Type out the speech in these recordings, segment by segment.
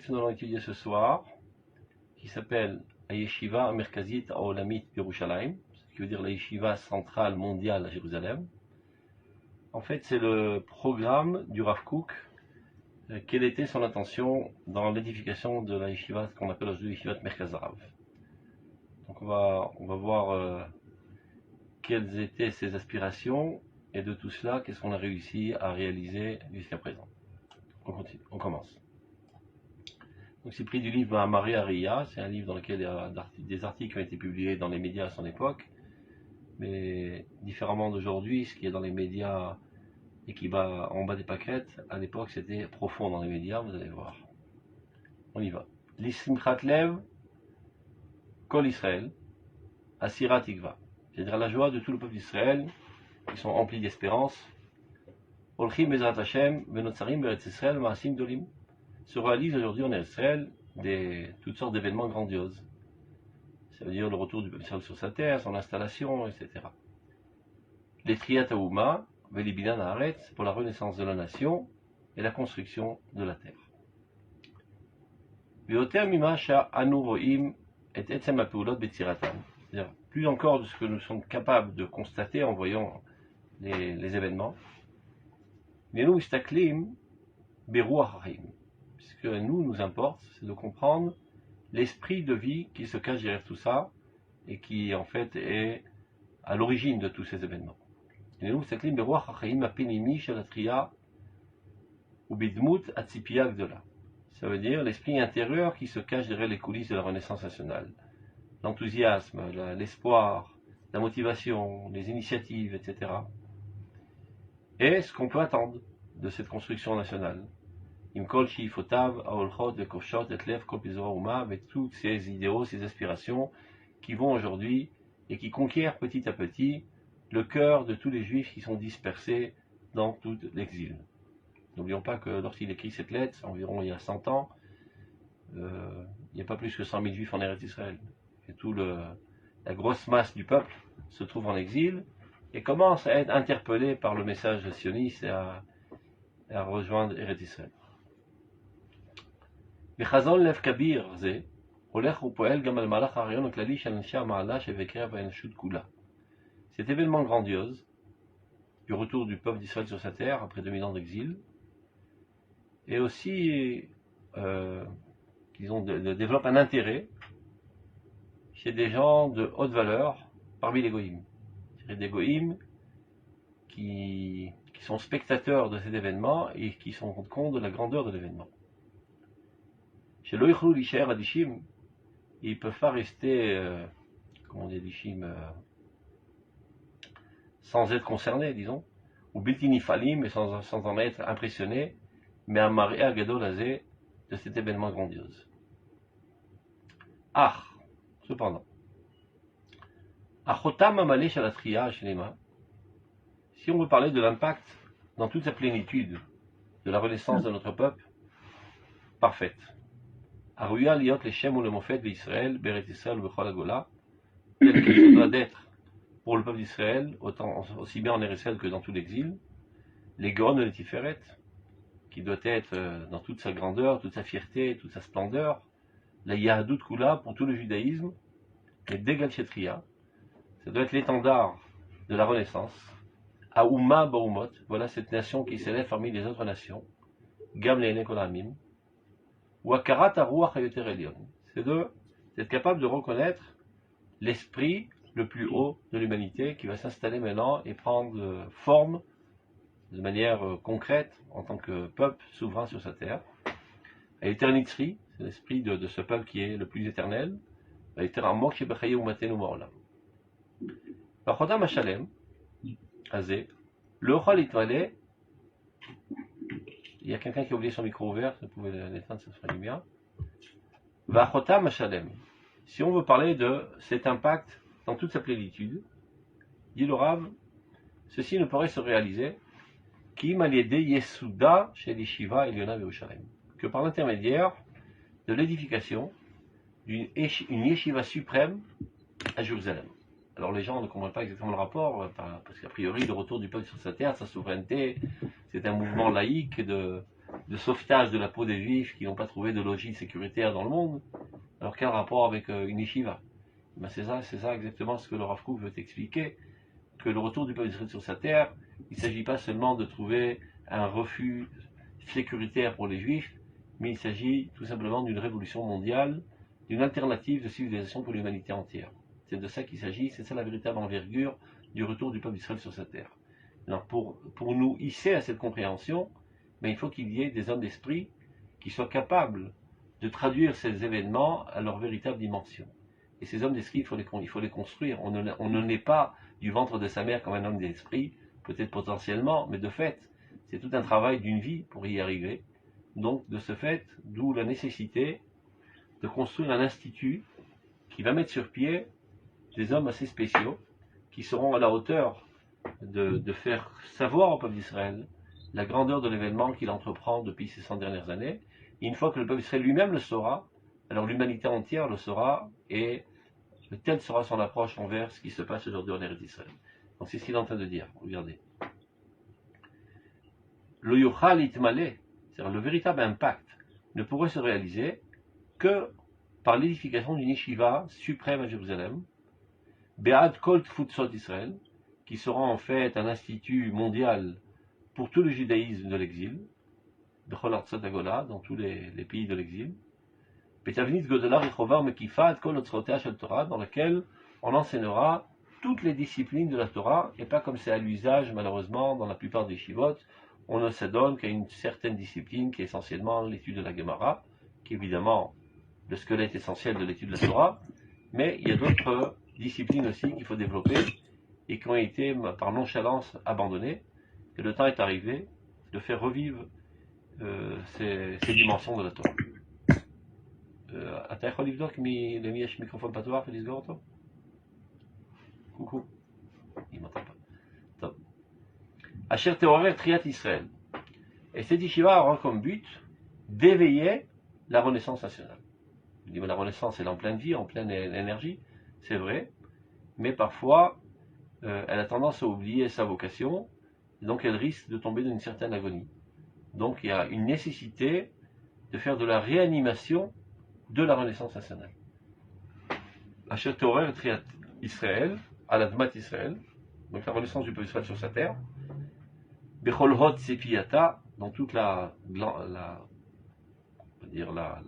que nous allons étudier ce soir, qui s'appelle Yeshiva Merkazit Haolamit Yerushalayim, ce qui veut dire la Yeshiva centrale mondiale à Jérusalem. En fait, c'est le programme du Rav Kook. Quelle était son intention dans l'édification de la Yeshiva, qu'on appelle aujourd'hui Yeshivat Merkaz Rav. Donc on va voir quelles étaient ses aspirations, et de tout cela, qu'est-ce qu'on a réussi à réaliser jusqu'à présent. On commence. Donc c'est pris du livre Maria Ria, c'est un livre dans lequel il y a des articles qui ont été publiés dans les médias à son époque, mais différemment d'aujourd'hui, ce qui est dans les médias et qui va en bas des paquettes, à l'époque c'était profond dans les médias, vous allez voir. On y va. L'Issimchat Lev, Kol Israël, Asira Tikva. C'est-à-dire la joie de tout le peuple d'Israël, qui sont emplis d'espérance. Olchim Bezrat Hashem, Venotzarim Beretz Israël, Maasim Dolim. Se réalisent aujourd'hui en Israël toutes sortes d'événements grandioses. Ça veut dire le retour du peuple d'Israël sur sa terre, son installation, etc. Les Triat Haouma, Velibinan Haaretz, pour la renaissance de la nation et la construction de la terre. Veoter Mima Sha Anu Roim et Etzem HaPeulot Betziratan. C'est-à-dire plus encore de ce que nous sommes capables de constater en voyant les événements. Nenu Istaklim Beruach Haim. Ce que nous importe, c'est de comprendre l'esprit de vie qui se cache derrière tout ça et qui en fait est à l'origine de tous ces événements. Nenu Istaklim Beruach Haim Apinimi Shalatria Ubidmut Atzipia Gdola. Ça veut dire l'esprit intérieur qui se cache derrière les coulisses de la Renaissance nationale. L'enthousiasme, l'espoir, la motivation, les initiatives, etc. Et ce qu'on peut attendre de cette construction nationale. Imkol Shifotav, Aolchot, Vekoshot, Etlev, Kolpizora Uma, avec tous ces idéaux, ces aspirations qui vont aujourd'hui et qui conquièrent petit à petit le cœur de tous les juifs qui sont dispersés dans tout l'exil. N'oublions pas que lorsqu'il écrit cette lettre, environ il y a 100 ans, il n'y a pas plus que 100 000 juifs en Eretz Israël. Et la grosse masse du peuple se trouve en exil et commence à être interpellé par le message sioniste et à rejoindre Eretz Israël. Bechazon lev kabir ze, olech upoel gam al malach harion klali shel anshe ha'ma'ala shevekerev ha'eneshut kula. Cet événement grandiose du retour du peuple d'Israël sur sa terre après 2000 ans d'exil, et aussi, développe un intérêt chez des gens de haute valeur parmi les goïms. C'est des goïms qui sont spectateurs de cet événement et qui se rendent compte de la grandeur de l'événement. Chez l'Oichlou l'Ishaer Adishim, ils ne peuvent pas rester, comment on dit Adishim, sans être concernés, disons, ou Biltini Falim, mais sans en être impressionnés, mais à Maria Gadol Azé de cet événement grandiose. Cependant, Achotam Amalé Shalatria Shlema, si on veut parler de l'impact dans toute sa plénitude de la renaissance de notre peuple, parfaite. Aruya Liot Leshem ou le Mofet d'Israël, Beret Israël ou Bechol Agola, tel qu'il se doit d'être pour le peuple d'Israël, aussi bien en Israël que dans tout l'exil, les Gaon et les Tiferet, qui doit être dans toute sa grandeur, toute sa fierté, toute sa splendeur, la Yahadut Kula pour tout le judaïsme, et Degal Shetria, ça doit être l'étendard de la Renaissance, Aouma Baumot, voilà cette nation qui s'élève parmi les autres nations, Gam Le'ene Kol Ha'amim, ou Akarat Haruach HaYoter Elyon, c'est d'être capable de reconnaître l'esprit le plus haut de l'humanité qui va s'installer maintenant et prendre forme de manière concrète en tant que peuple souverain sur sa terre. Et l'éternité, c'est l'esprit de ce peuple qui est le plus éternel. Il y a quelqu'un qui a oublié son micro ouvert, vous pouvez l'éteindre, ça serait du bien. Si on veut parler de cet impact dans toute sa plénitude, dit le Rav, ceci ne pourrait se réaliser que par l'intermédiaire de l'édification d'une yeshiva suprême à Jérusalem. Alors les gens ne comprennent pas exactement le rapport, parce qu'a priori le retour du peuple sur sa terre, sa souveraineté, c'est un mouvement laïque de sauvetage de la peau des juifs qui n'ont pas trouvé de logis sécuritaire dans le monde. Alors quel rapport avec une yeshiva? Ben c'est ça exactement ce que le Rav Kook veut expliquer, que le retour du peuple d'Israël sur sa terre, il ne s'agit pas seulement de trouver un refuge sécuritaire pour les juifs, mais il s'agit tout simplement d'une révolution mondiale, d'une alternative de civilisation pour l'humanité entière. C'est de ça qu'il s'agit, c'est ça la véritable envergure du retour du peuple d'Israël sur sa terre. Alors pour nous hisser à cette compréhension, mais il faut qu'il y ait des hommes d'esprit qui soient capables de traduire ces événements à leur véritable dimension. Et ces hommes d'esprit, il faut les construire. On ne naît pas du ventre de sa mère comme un homme d'esprit, peut-être potentiellement, mais de fait, c'est tout un travail d'une vie pour y arriver. Donc, de ce fait, d'où la nécessité de construire un institut qui va mettre sur pied des hommes assez spéciaux, qui seront à la hauteur de faire savoir au peuple d'Israël la grandeur de l'événement qu'il entreprend depuis ces 100 dernières années. Et une fois que le peuple d'Israël lui-même le saura, alors l'humanité entière le saura, et telle sera son approche envers ce qui se passe aujourd'hui en Eretz d'Israël. Donc c'est ce qu'il est en train de dire. Regardez. Le yuchal itmale, c'est-à-dire le véritable impact, ne pourrait se réaliser que par l'édification d'une yeshiva suprême à Jérusalem, Be'ad Kol Tfutzot Israël, qui sera en fait un institut mondial pour tout le judaïsme de l'exil, Bechol Artsot Agola, dans tous les pays de l'exil, Betavnit Godela Rechovar Mekifat Kol Otzrotea Shel Torah, dans lequel on enseignera toutes les disciplines de la Torah, et pas comme c'est à l'usage malheureusement dans la plupart des shivot, on ne s'adonne qu'à une certaine discipline qui est essentiellement l'étude de la Gemara, qui est évidemment le squelette essentiel de l'étude de la Torah, mais il y a d'autres disciplines aussi qu'il faut développer et qui ont été par nonchalance abandonnées, et le temps est arrivé de faire revivre ces dimensions de la Torah. אתה יכול לבדוק למי יש מיקרופון פתוח ולסגור אותו? קוקו. אם אתה פה. טוב. אשר תעורר תחיית ישראל. Et cette yeshiva aura comme but d'éveiller la renaissance nationale. La renaissance est en pleine vie, en pleine énergie, c'est vrai, mais parfois elle a tendance à oublier sa vocation, donc elle risque de tomber dans une certaine agonie. Donc il y a une nécessité de faire de la réanimation de la renaissance nationale. Asher Teorer Triat Israël, à l'Admat Israël, donc la renaissance du peuple Israël sur sa terre, Bechol Hot Sefiata, dans toute la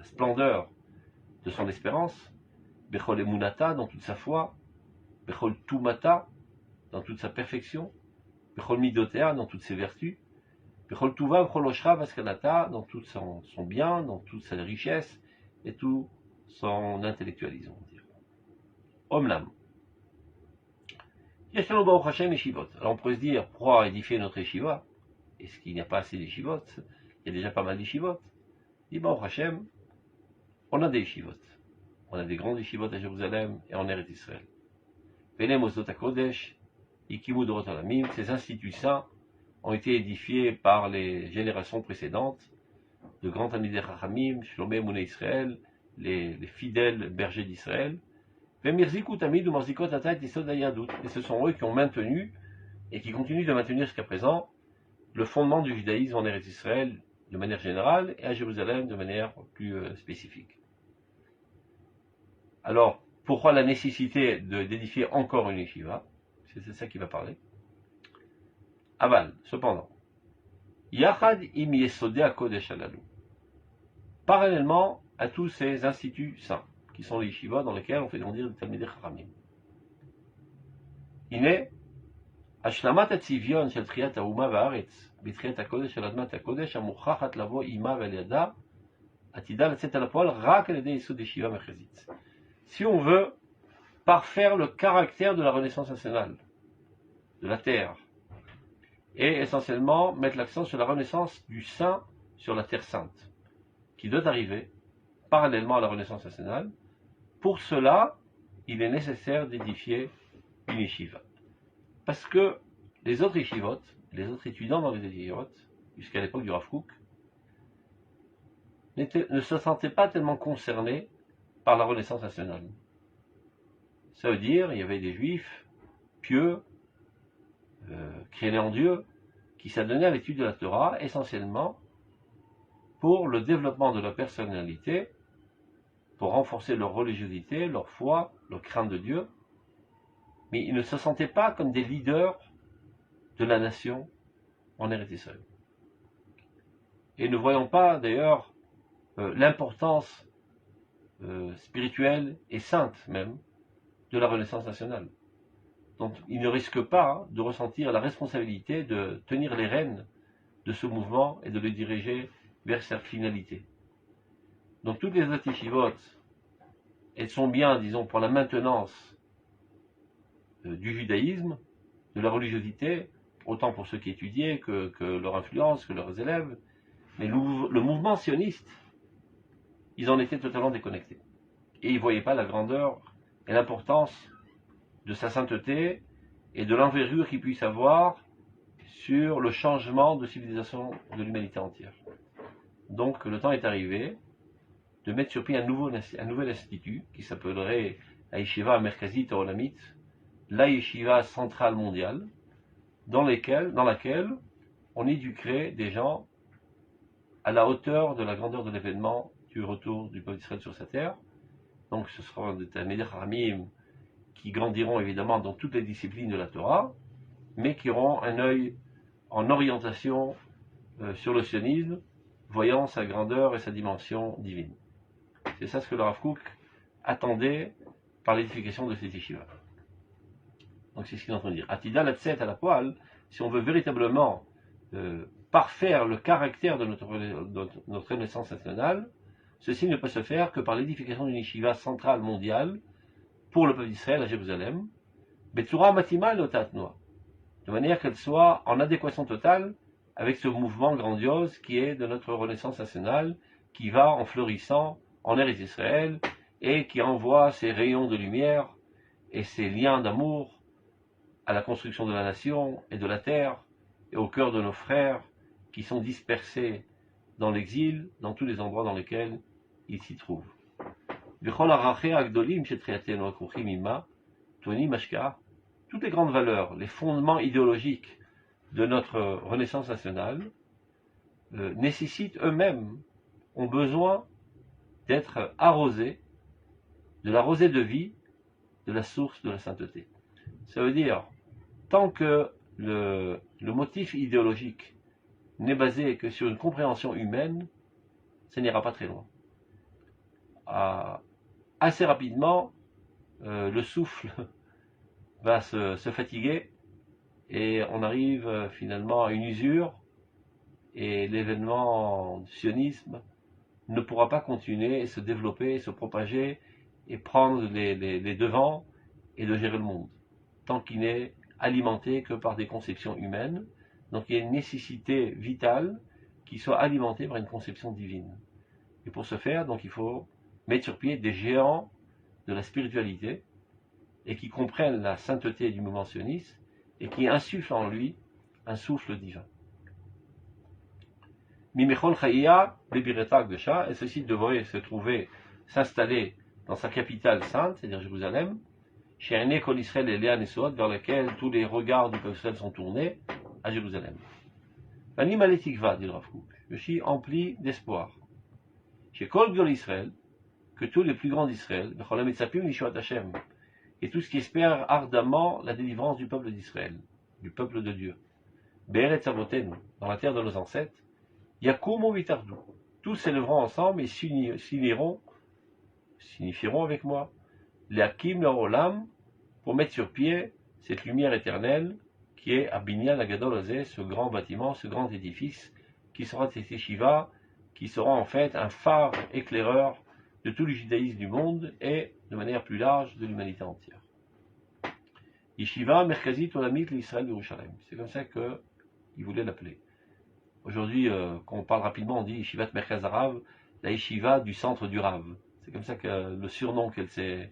splendeur de son espérance, Bechol Emunata, dans toute sa foi, Bechol Tumata, dans toute sa perfection, Bechol Midotea, dans toutes ses vertus, Bechol Tuva, Bechol Oshra, Vaskanata, dans tout son bien, dans toute sa richesse, et tout son intellectualisme. Omlam. Alors on pourrait se dire, pourquoi édifier notre yeshiva? Est-ce qu'il n'y a pas assez d'yeshivot? Il y a déjà pas mal d'yeshivot. Dit Baruch Hashem, on a des yeshivot. On a des grands yeshivot à Jérusalem et en Eretz Israël. Venem Osot HaKodesh, Ikimu Dorot Alamim, ces instituts saints ont été édifiés par les générations précédentes, de grands Talmidei Chachamim, Shlomei Mounei Israël, les fidèles bergers d'Israël. Et ce sont eux qui ont maintenu et qui continuent de maintenir jusqu'à présent le fondement du judaïsme en Eretz Israël de manière générale et à Jérusalem de manière plus spécifique. Alors, pourquoi la nécessité d'édifier encore une yeshiva? C'est ça qui va parler. Aval, cependant, Yachad im Yesodei HaKodesh Halalu, parallèlement à tous ces instituts saints, qui sont les yeshivas dans lesquels on fait grandir les Talmidei Chachamim. Ine, Ashlamat HaTzivyon shel Tchiyat HaUma va'aretz, b'Tchiyat HaKodesh shel Admat HaKodesh, המוכחת לבוא עימה ועל ידה, עתידה לצאת אל הפועל רק על ידי ייסוד ישיבה מרכזית. Si on veut parfaire le caractère de la renaissance nationale, de la terre, et essentiellement mettre l'accent sur la renaissance du saint sur la terre sainte, qui doit arriver parallèlement à la renaissance nationale. Pour cela, il est nécessaire d'édifier une yeshiva. Parce que les autres yeshivot, les autres étudiants dans les yeshivot, jusqu'à l'époque du Rav Kook, ne se sentaient pas tellement concernés par la renaissance nationale. Ça veut dire, il y avait des juifs pieux, qui allaient en Dieu, qui s'adonnaient à l'étude de la Torah, essentiellement pour le développement de leur personnalité, pour renforcer leur religiosité, leur foi, leur crainte de Dieu, mais ils ne se sentaient pas comme des leaders de la nation en Eretz Israël. Et ne voyons pas d'ailleurs l'importance spirituelle et sainte même de la Renaissance nationale. Donc ils ne risquent pas de ressentir la responsabilité de tenir les rênes de ce mouvement et de le diriger vers sa finalité. Donc toutes les autres yeshivot, elles sont bien, disons, pour la maintenance du judaïsme, de la religiosité, autant pour ceux qui étudiaient que leur influence, que leurs élèves, mais le mouvement sioniste, ils en étaient totalement déconnectés. Et ils ne voyaient pas la grandeur et l'importance de sa sainteté et de l'envergure qu'il puisse avoir sur le changement de civilisation de l'humanité entière. Donc le temps est arrivé de mettre sur pied un nouvel institut qui s'appellerait la Yeshiva Merkazit Olamit, la Yeshiva centrale mondiale, dans laquelle on éduquerait des gens à la hauteur de la grandeur de l'événement du retour du peuple d'Israël sur sa terre. Donc ce seront des Talmidei Chachamim qui grandiront évidemment dans toutes les disciplines de la Torah, mais qui auront un œil en orientation sur le sionisme, voyant sa grandeur et sa dimension divine. C'est ça ce que le Rav Kook attendait par l'édification de cette yeshiva. Donc c'est ce qu'il est en train de dire. Atida Latset à la poêle, si on veut véritablement parfaire le caractère de notre Renaissance nationale, ceci ne peut se faire que par l'édification d'une yeshiva centrale mondiale pour le peuple d'Israël à Jérusalem, Betsura Matima Lotatnoa, de manière qu'elle soit en adéquation totale avec ce mouvement grandiose qui est de notre Renaissance nationale, qui va en fleurissant en Eretz Israël et qui envoie ses rayons de lumière et ses liens d'amour à la construction de la nation et de la terre et au cœur de nos frères qui sont dispersés dans l'exil, dans tous les endroits dans lesquels ils s'y trouvent. Toutes les grandes valeurs, les fondements idéologiques de notre Renaissance nationale nécessitent eux-mêmes, ont besoin d'être arrosés de la rosée de vie de la source de la sainteté. Ça veut dire, tant que le motif idéologique n'est basé que sur une compréhension humaine, ça n'ira pas très loin. Assez rapidement, le souffle va se fatiguer et on arrive finalement à une usure et l'événement du sionisme ne pourra pas continuer et se développer, se propager et prendre les devants et de gérer le monde, tant qu'il n'est alimenté que par des conceptions humaines. Donc il y a une nécessité vitale qui soit alimentée par une conception divine. Et pour ce faire, donc il faut mettre sur pied des géants de la spiritualité et qui comprennent la sainteté du mouvement sioniste et qui insufflent en lui un souffle divin. Mimechol Chaya, Bebireta Gdesha, et ceci devrait se trouver, s'installer dans sa capitale sainte, c'est-à-dire Jérusalem, chez Aine Kol Israël et Léa Nesod, vers laquelle tous les regards du peuple Israël sont tournés, à Jérusalem. Vanim Aletikva, dit le Rav Kook, je suis empli d'espoir. Chez Kol Gdol Israël, que tous les plus grands d'Israël, Becholam Etzapim Lishuat Hashem, et tous qui espèrent ardemment la délivrance du peuple d'Israël, du peuple de Dieu. Be'eretz Avotenu, dans la terre de nos ancêtres, Yakumu Vitardu, tous s'élèveront ensemble et signifieront avec moi, L'Akim Olam, pour mettre sur pied cette lumière éternelle qui est à Binyan Agadol Azeh, ce grand bâtiment, ce grand édifice, qui sera cette yeshiva, qui sera en fait un phare éclaireur de tout le judaïsme du monde et, de manière plus large, de l'humanité entière. Yeshiva Merkazit Olamit l'Israël Yerushalayim. C'est comme ça qu'il voulait l'appeler. Aujourd'hui, quand on parle rapidement, on dit Yeshivat Merkaz Harav, la yeshiva du centre du Rav. C'est comme ça que le surnom qu'elle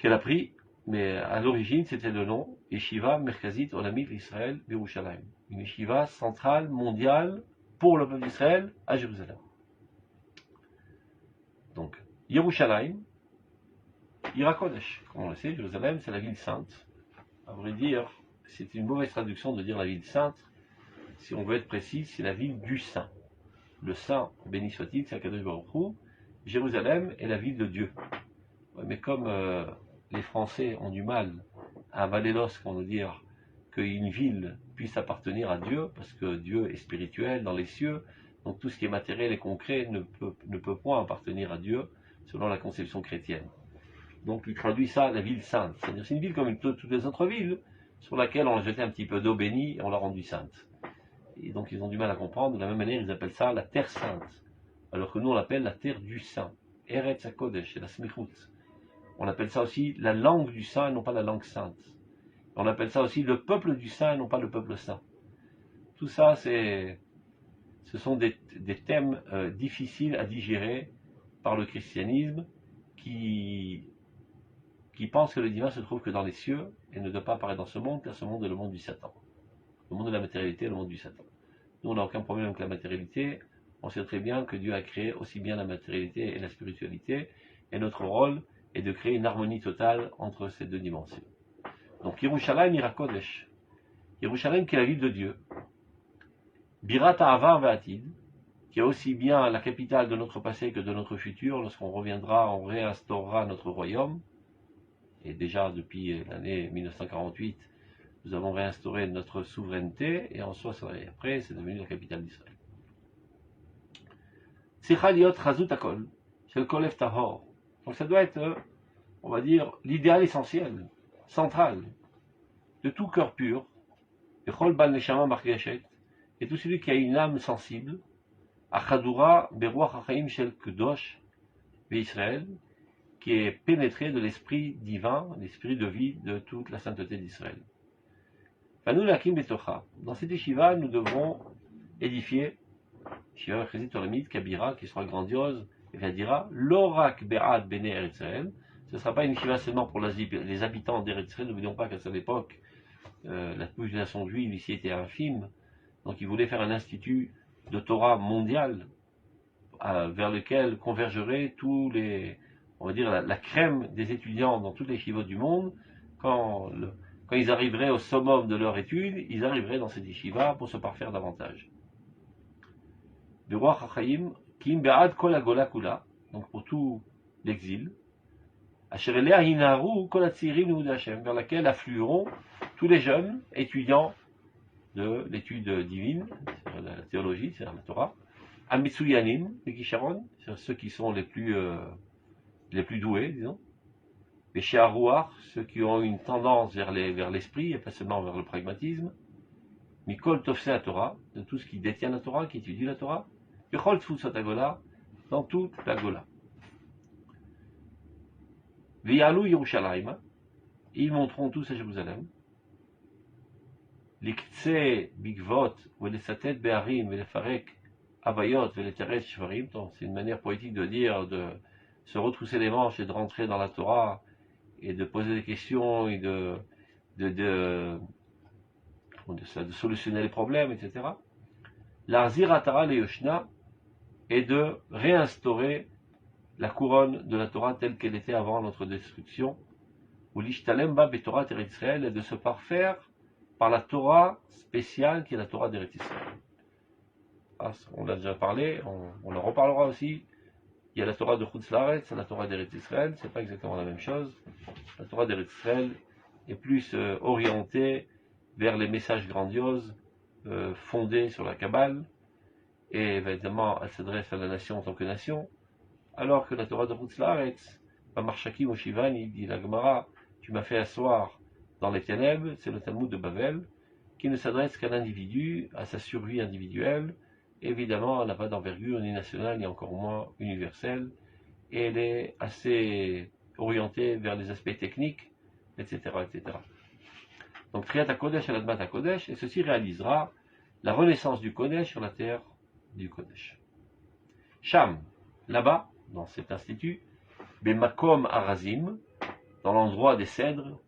a pris, mais à l'origine, c'était le nom Yeshiva Merkazit Olamit l'Israël Yerushalayim. Une yeshiva centrale, mondiale, pour le peuple d'Israël, à Jérusalem. Donc, Yerushalayim, Ira Kodesh. Comme on le sait, Jérusalem, c'est la ville sainte. À vrai dire, c'est une mauvaise traduction de dire la ville sainte. Si on veut être précis, c'est la ville du saint. le Saint, béni soit-il, c'est Akadosh Baruch Hu, Jérusalem est la ville de Dieu. Ouais, mais comme les Français ont du mal à avaler l'os, qu'on veut dire qu'une ville puisse appartenir à Dieu, parce que Dieu est spirituel dans les cieux, donc tout ce qui est matériel et concret ne peut point appartenir à Dieu, selon la conception chrétienne. Donc il traduit ça, la ville sainte. C'est-à-dire c'est une ville comme toutes les autres villes, sur laquelle on a jeté un petit peu d'eau bénie et on l'a rendue sainte. Et donc ils ont du mal à comprendre. De la même manière, ils appellent ça la terre sainte, alors que nous on l'appelle la terre du saint. Eretz HaKodesh, c'est la Smichut. On appelle ça aussi la langue du saint et non pas la langue sainte. On appelle ça aussi le peuple du saint et non pas le peuple saint. Tout ça, ce sont des thèmes difficiles à digérer par le christianisme qui pense que le divin se trouve que dans les cieux et ne doit pas apparaître dans ce monde, car ce monde est le monde du Satan. Le monde de la matérialité est le monde du Satan. Nous, on n'a aucun problème avec la matérialité. On sait très bien que Dieu a créé aussi bien la matérialité et la spiritualité, et notre rôle est de créer une harmonie totale entre ces deux dimensions. Donc, Yerushalayim Ira Kodesh. Yerushalayim qui est la ville de Dieu. Birat Ha'avar Ve'atid, qui est aussi bien la capitale de notre passé que de notre futur. Lorsqu'on reviendra, on réinstaurera notre royaume. Et déjà depuis l'année 1948, nous avons réinstauré notre souveraineté, et en soi, après, c'est devenu la capitale d'Israël. Sichaliot Chazut Akol, c'est le Kolev Tahor. Donc ça doit être, on va dire, l'idéal essentiel, central, de tout cœur pur, et Chol Ban Neshama Margeshet, et tout celui qui a une âme sensible, Achadura Beruach Hachaim Shel Kedosh, Israël, qui est pénétré de l'esprit divin, l'esprit de vie de toute la sainteté d'Israël. Nous, Lakim Betocha. Dans cette yeshiva, nous devrons édifier, Yeshiva Merkazit Olamit Kabira, qui sera grandiose, et Vadira, Lorak Be'ad Bene Eretz Israël. Ce ne sera pas une yeshiva seulement pour les habitants d'Eretz Israël. N'oublions pas qu'à cette époque, la population juive ici était infime, donc ils voulaient faire un institut de Torah mondial, vers lequel convergeraient tous les, on va dire, la crème des étudiants dans toutes les yeshivot du monde. Quand ils arriveraient au summum de leur étude, ils arriveraient dans cette yeshiva pour se parfaire davantage. Beruach Hachaim, Kim Be'ad Kol Hagola Kula, donc pour tout l'exil, Asher Elea Hinaru Kol Hatzirim Limudei Hashem, vers laquelle afflueront tous les jeunes étudiants de l'étude divine, la théologie, c'est la Torah, Amitsuyanim, les Kisharon, c'est ceux qui sont les plus doués, disons, les Sheharouar, ceux qui ont une tendance vers l'esprit et pas seulement vers le pragmatisme, Mikol Tofse la Torah, de tout ce qui détient la Torah, qui étudie la Torah, Bechol Tfusot Agola, dans toute la Gola. Viyalu Yerushalayim, ils monteront tous à Jérusalem. L'Iktse Bigvot, Velesatet Be'arim, Velefarek, Avayot, Veleteres Shvarim, c'est une manière poétique de dire, de se retrousser les manches et de rentrer dans la Torah, et de poser des questions, et de solutionner les problèmes, etc. L'Arzir Atara le Yoshna, et de réinstaurer la couronne de la Torah telle qu'elle était avant notre destruction, ou l'Ishtalem Ba Betorah Eretz Israël, et de se parfaire par la Torah spéciale qui est la Torah d'Eretz Israël. On l'a déjà parlé, on en reparlera aussi. Il y a la Torah de Chutz Laaretz, la Torah d'Eretz Israël, c'est pas exactement la même chose. La Torah d'Eretz Israël est plus orientée vers les messages grandioses, fondés sur la Kabbale, et évidemment elle s'adresse à la nation en tant que nation, alors que la Torah de Chutz Laaretz, Marshaki Moshivan, il dit la Gemara, tu m'as fait asseoir dans les ténèbres, c'est le Talmud de Babel, qui ne s'adresse qu'à l'individu, à sa survie individuelle. Évidemment, elle n'a pas d'envergure ni nationale, ni encore moins universelle, et elle est assez orientée vers les aspects techniques, etc. etc. Donc, Triat HaKodesh et l'Admat HaKodesh, et ceci réalisera la renaissance du Kodesh sur la terre du Kodesh. Sham, là-bas, dans cet institut, Bemakom Arazim, dans l'endroit des cèdres.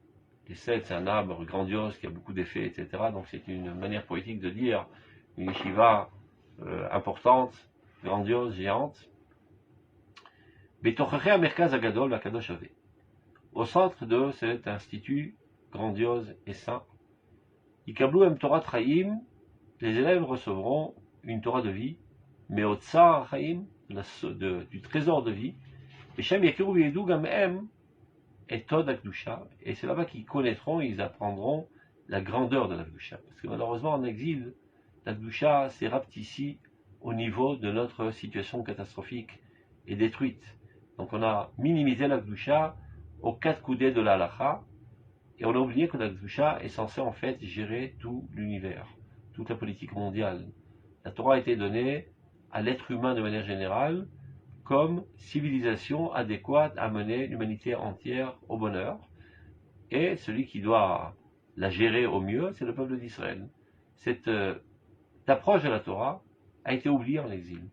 Les cèdres, c'est un arbre grandiose qui a beaucoup d'effets, etc. Donc, c'est une manière poétique de dire une yeshiva importante, grandiose, géante. Au centre de cet institut grandiose et saint, les élèves recevront une Torah de vie, mais au tsar haïm, du trésor de vie, et Shem Yakiru Yedou Gamem et Tod Akdusha, et c'est là-bas qu'ils connaîtront, ils apprendront la grandeur de l'Akdusha. Parce que malheureusement en exil, l'Akdusha s'est rapetissée au niveau de notre situation catastrophique et détruite. Donc on a minimisé l'Akdusha aux 4 coudées de la halacha, et on a oublié que l'Akdusha est censé en fait gérer tout l'univers, toute la politique mondiale. La Torah a été donnée à l'être humain de manière générale comme civilisation adéquate à mener l'humanité entière au bonheur. Et celui qui doit la gérer au mieux, c'est le peuple d'Israël. Cette approche de la Torah a été oubliée en exil.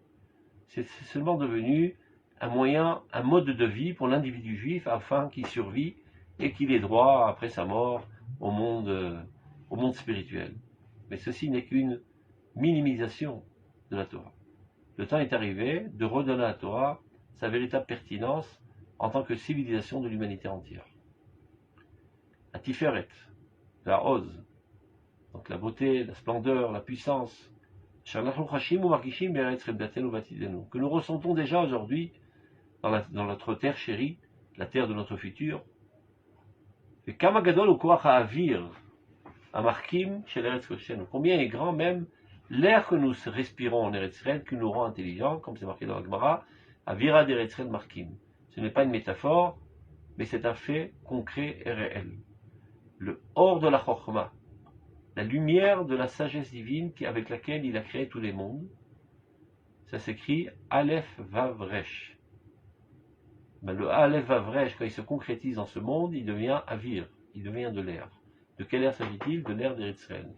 C'est seulement devenu un moyen, un mode de vie pour l'individu juif afin qu'il survive et qu'il ait droit, après sa mort, au monde spirituel. Mais ceci n'est qu'une minimisation de la Torah. Le temps est arrivé de redonner à la Torah sa véritable pertinence en tant que civilisation de l'humanité entière. La Tiferet, la Oz, donc la beauté, la splendeur, la puissance, que nous ressentons déjà aujourd'hui dans notre terre chérie, la terre de notre futur. Et Kamagadol ou Koach Avir, Amarkim chez l'Eretz Koshen, combien est grand même l'air que nous respirons en Eretz Israël qui nous rend intelligents, comme c'est marqué dans la Gemara, Avira d'Eretz Israël Markim. Ce n'est pas une métaphore, mais c'est un fait concret et réel. Le hors de la Chokhmah, la lumière de la sagesse divine avec laquelle il a créé tous les mondes, ça s'écrit Aleph Vav Resh. Ben, le Aleph Vav Resh, quand il se concrétise dans ce monde, il devient Avir, il devient de l'air. De quel air s'agit-il? De l'air d'Eretz Israël.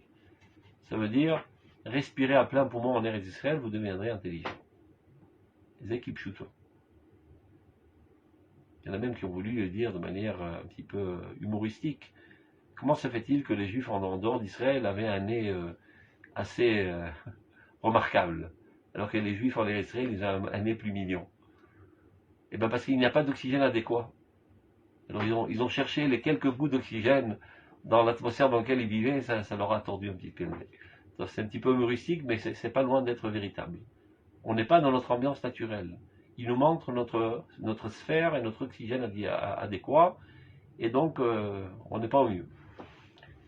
Ça veut dire, respirez à plein poumon en Eretz Israël, vous deviendrez intelligent. Zekib Shuto. Il y en a même qui ont voulu le dire de manière un petit peu humoristique. Comment se fait-il que les Juifs en dehors d'Israël avaient un nez assez remarquable, alors que les Juifs en Israël, ils ont un nez plus mignon? Et bien parce qu'il n'y a pas d'oxygène adéquat. Alors ils ont cherché les quelques bouts d'oxygène dans l'atmosphère dans laquelle ils vivaient, ça leur a tordu un petit peu. C'est un petit peu humoristique, mais c'est pas loin d'être véritable. On n'est pas dans notre ambiance naturelle. Il nous manque notre sphère et notre oxygène adéquat, et donc on n'est pas au mieux.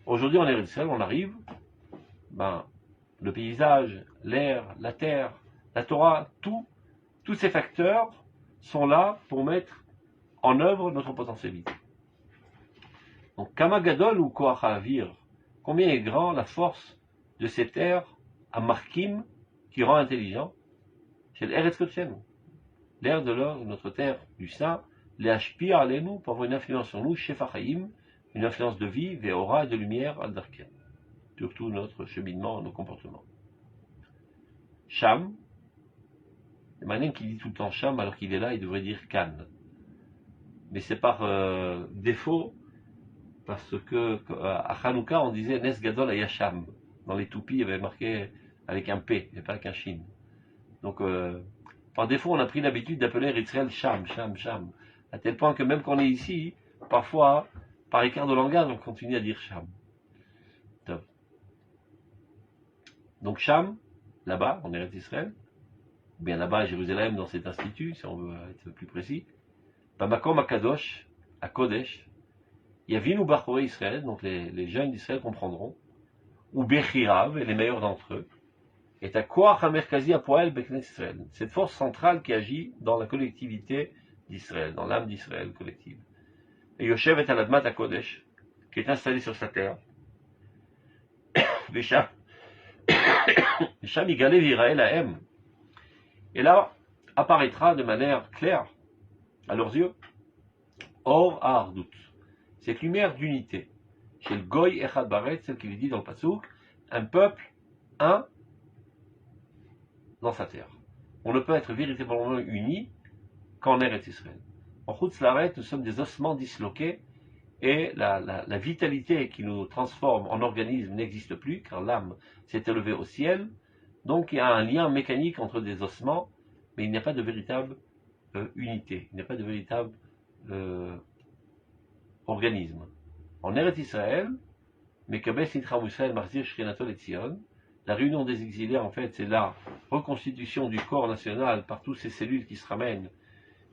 Aujourd'hui, en Eretz Israël, on arrive, le paysage, l'air, la terre, la Torah, tous ces facteurs sont là pour mettre en œuvre notre potentialité. Donc, Kamagadol ou Koach Avir, combien est grand la force de cet air à Markim qui rend intelligent, c'est l'Eretz Kotchenu, l'air de notre terre du sein, les Hashpir Alenu, pour avoir une influence sur nous, Shefachaim, une influence de vie, Veora et de lumière, Al-Darken, surtout notre cheminement, nos comportements. Sham, le Manen qui dit tout le temps Sham alors qu'il est là, il devrait dire Kan. Mais c'est par défaut, parce que à Hanouka on disait Nes Gadol Ayasham. Dans les toupies, il y avait marqué avec un P, et pas avec un Shin. Donc, par défaut, on a pris l'habitude d'appeler Israël Sham, Sham, Sham. À tel point que même quand on est ici, parfois, par écart de langage, on continue à dire Sham. Top. Donc Sham, là-bas, on est Israël, ou bien là-bas à Jérusalem, dans cet institut, si on veut être plus précis. Bamakom à Kadosh, à Kodesh, Yavinu Bachoré Israël, donc les jeunes d'Israël comprendront, ou Bechirav, et les meilleurs d'entre eux, est à Koach HaMerkazi Apoel Beknes Israël, cette force centrale qui agit dans la collectivité d'Israël, dans l'âme d'Israël collective. Et Yoshev est à l'Admat à Kodesh, qui est installé sur sa terre. Vesham Igale Virael Ahem. Et là apparaîtra de manière claire, à leurs yeux, Or Ardout, cette lumière d'unité. Chez le Goy Echad Baret, celle qui lui dit dans le Passouk, un peuple, un, dans sa terre. On ne peut être véritablement uni qu'en Eretz Israël. En Chutz La'aretz, nous sommes des ossements disloqués et la vitalité qui nous transforme en organisme n'existe plus car l'âme s'est élevée au ciel. Donc il y a un lien mécanique entre des ossements, mais il n'y a pas de véritable unité, il n'y a pas de véritable organisme. En Eretz Israël, Mekabes Nitra Israël Marzir Shrinatol et Tzion, La réunion des exilés, en fait, c'est la reconstitution du corps national par toutes ces cellules qui se ramènent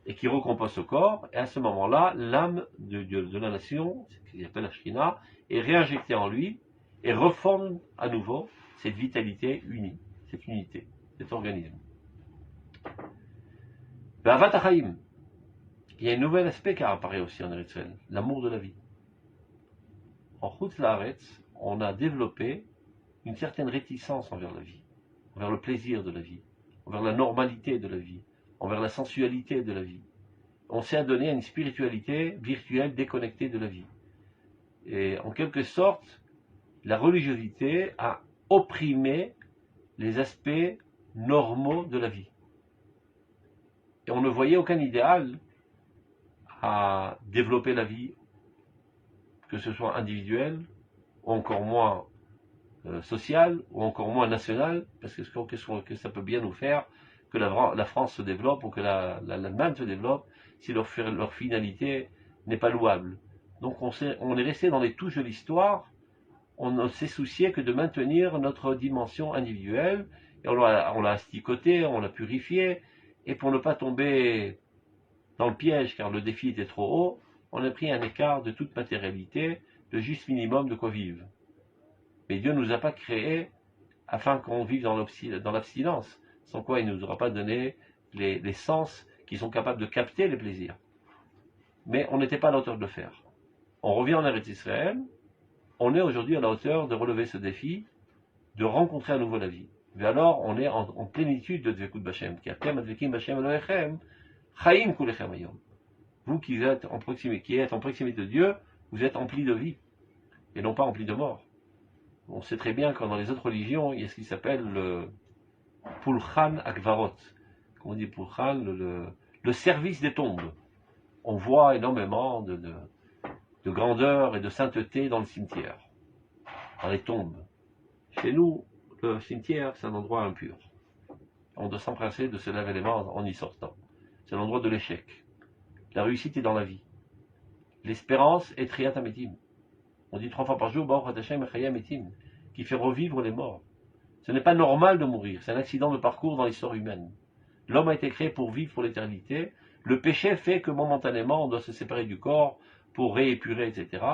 et qui recomposent ce corps. Et à ce moment-là, l'âme de la nation, ce qu'il appelle la Shekhinah, est réinjectée en lui et reforme à nouveau cette vitalité unie, cette unité, cet organisme. Be'avat ha'chaim, il y a un nouvel aspect qui apparaît aussi en Eretz Israël, l'amour de la vie. En Chutz La'aretz, on a développé une certaine réticence envers la vie, envers le plaisir de la vie, envers la normalité de la vie, envers la sensualité de la vie. On s'est adonné à une spiritualité virtuelle déconnectée de la vie. Et en quelque sorte, la religiosité a opprimé les aspects normaux de la vie. Et on ne voyait aucun idéal à développer la vie, que ce soit individuel, ou encore moins social, ou encore moins national, parce que ça peut bien nous faire que la France se développe, ou que l'Allemagne se développe, si leur finalité n'est pas louable. Donc on est resté dans les touches de l'histoire, on ne s'est soucié que de maintenir notre dimension individuelle, et on l'a asticoté, on l'a purifié, et pour ne pas tomber dans le piège, car le défi était trop haut, on a pris un écart de toute matérialité, le juste minimum de quoi vivre. Mais Dieu ne nous a pas créés afin qu'on vive dans l'abstinence, sans quoi il ne nous aura pas donné les sens qui sont capables de capter les plaisirs. Mais on n'était pas à la hauteur de le faire. On revient en Eretz Israël, on est aujourd'hui à la hauteur de relever ce défi, de rencontrer à nouveau la vie. Mais alors, on est en plénitude de Dvekut B'Hashem, qui atem advekim B'Hashem Elohechem, chaim kulechem hayom. Vous qui êtes en proximité de Dieu, vous êtes emplis de vie, et non pas emplis de mort. On sait très bien que dans les autres religions, il y a ce qui s'appelle le Pulchan Akvarot. Comme on dit Pulchan, le service des tombes. On voit énormément de grandeur et de sainteté dans le cimetière, dans les tombes. Chez nous, le cimetière, c'est un endroit impur. On doit s'empresser de se laver les mains en y sortant. C'est l'endroit de l'échec. La réussite est dans la vie. L'espérance est Triat Ametim. On dit 3 fois par jour, Baruch Hashem Echayam Etim, qui fait revivre les morts. Ce n'est pas normal de mourir, c'est un accident de parcours dans l'histoire humaine. L'homme a été créé pour vivre pour l'éternité. Le péché fait que momentanément, on doit se séparer du corps pour réépurer, etc.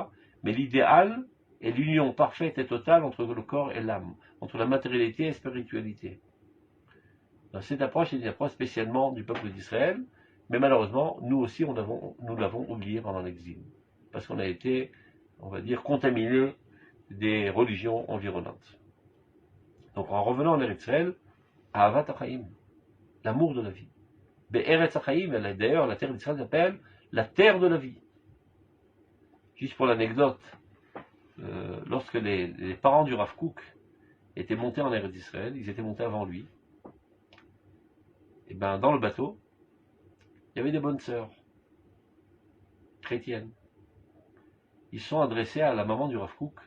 Mais l'idéal est l'union parfaite et totale entre le corps et l'âme, entre la matérialité et la spiritualité. Donc, cette approche est une approche spécialement du peuple d'Israël, mais malheureusement, nous aussi, nous l'avons oublié pendant l'exil, parce qu'on a été, on va dire, contaminé des religions environnantes. Donc en revenant en Eretz Israël, à Avat HaChaim, l'amour de la vie. Be'eretz HaChaim, d'ailleurs, la terre d'Israël s'appelle la terre de la vie. Juste pour l'anecdote, lorsque les parents du Rav Kook étaient montés en Eretz Israël, ils étaient montés avant lui, et ben dans le bateau, il y avait des bonnes sœurs chrétiennes. Ils se sont adressés à la maman du Rav Kook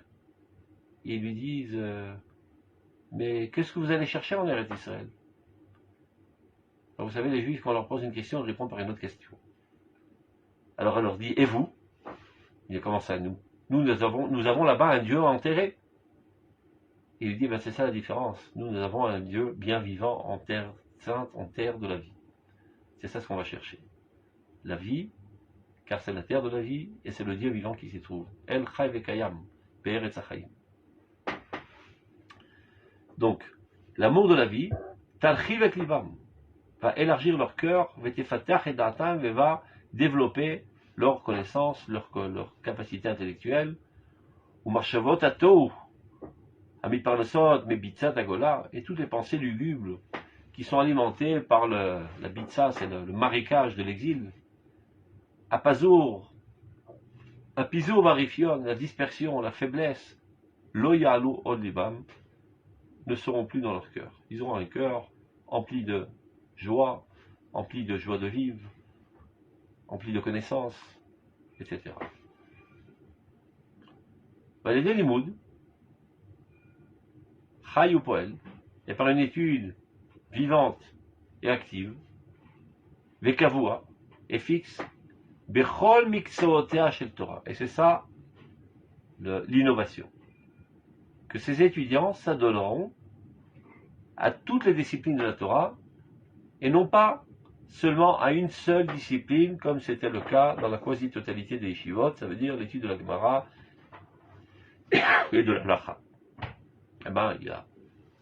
et ils lui disent mais qu'est-ce que vous allez chercher en Eretz Israël? Alors, vous savez, les Juifs, quand on leur pose une question, ils répondent par une autre question. Alors elle leur dit, et vous? Il commence à nous. Nous avons là-bas un Dieu enterré. Et il dit, ben c'est ça la différence. Nous avons un Dieu bien vivant en terre sainte, en terre de la vie. C'est ça ce qu'on va chercher. La vie, car c'est la terre de la vie, et c'est le Dieu vivant qui s'y trouve. El Chai Vekayam, Be'eretz HaChaim. Donc, l'amour de la vie, Tarchiv et Livam, va élargir leur cœur, Vetefatach et Da'atam, et va développer leur connaissance, leur capacité intellectuelle, ou Marchavot Atou, Amit Parnasot, Mebitzat Agola, et toutes les pensées lugubres qui sont alimentées par la bitza, c'est le marécage de l'exil. Apazour, Apizour Marifion, la dispersion, la faiblesse, Loyalu Odlibam, ne seront plus dans leur cœur. Ils auront un cœur empli de joie de vivre, empli de connaissances, etc. Les Limoud, Chai ou Poel, et par une étude vivante et active, Vekavua, et fixe, Bechol Miksotea Shel Torah. Et c'est ça l'innovation. Que ces étudiants s'adonneront à toutes les disciplines de la Torah, et non pas seulement à une seule discipline, comme c'était le cas dans la quasi-totalité des yeshivot, ça veut dire l'étude de la Gemara et de la Halacha. Eh ben, il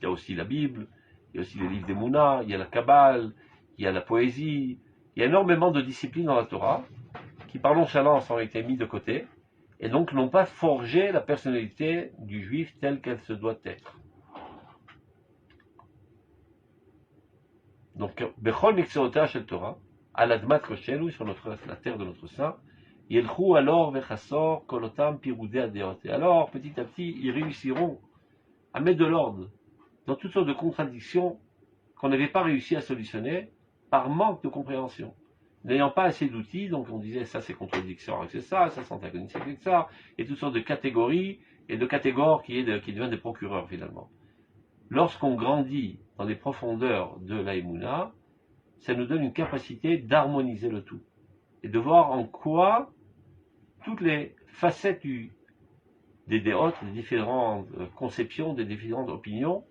y a aussi la Bible, il y a aussi les livres des Mouna, il y a la Kabbale, il y a la poésie, il y a énormément de disciplines dans la Torah qui, par nonchalance, ont été mis de côté et donc n'ont pas forgé la personnalité du juif telle qu'elle se doit être. Donc, Bechol Mixeota Shel Torah, à l'Admat Roshelu, sur la terre de notre sein, Yelchou alors Vechassor Kolotam Piroudé Adeot. Et alors, petit à petit, ils réussiront à mettre de l'ordre dans toutes sortes de contradictions qu'on n'avait pas réussi à solutionner par manque de compréhension. N'ayant pas assez d'outils, donc on disait ça c'est contradiction avec ça c'est antagonisme avec ça, et toutes sortes de catégories et de catégores qui deviennent des procureurs finalement. Lorsqu'on grandit dans les profondeurs de l'Aïmouna, ça nous donne une capacité d'harmoniser le tout et de voir en quoi toutes les facettes des déotes, des différentes conceptions, des différentes opinions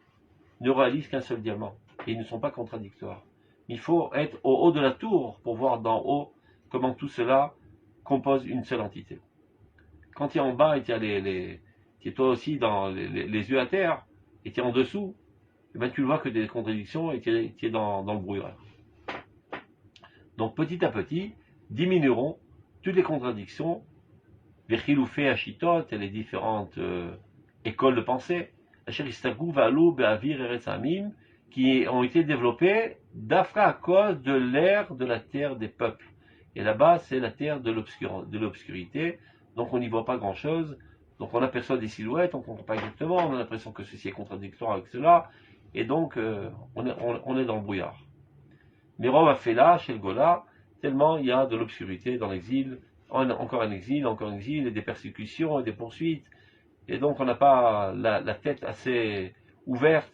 ne réalisent qu'un seul diamant et ils ne sont pas contradictoires. Il faut être au haut de la tour pour voir d'en haut comment tout cela compose une seule entité. Quand tu es en bas et tu es toi aussi dans les yeux à terre et tu es en dessous, et ben tu ne vois que des contradictions et tu es dans le brouillard. Donc petit à petit, diminueront toutes les contradictions, les chiloufés achitot et les différentes écoles de pensée, qui ont été développées d'Afra à cause de l'ère de la terre des peuples. Et là-bas, c'est la terre de l'obscurité, donc on n'y voit pas grand-chose, donc on aperçoit des silhouettes, on ne comprend pas exactement, on a l'impression que ceci est contradictoire avec cela, et donc on est dans le brouillard. Mais Rome a fait là, chez le Gola, tellement il y a de l'obscurité dans l'exil, encore un exil, et des persécutions et des poursuites, et donc on n'a pas la tête assez ouverte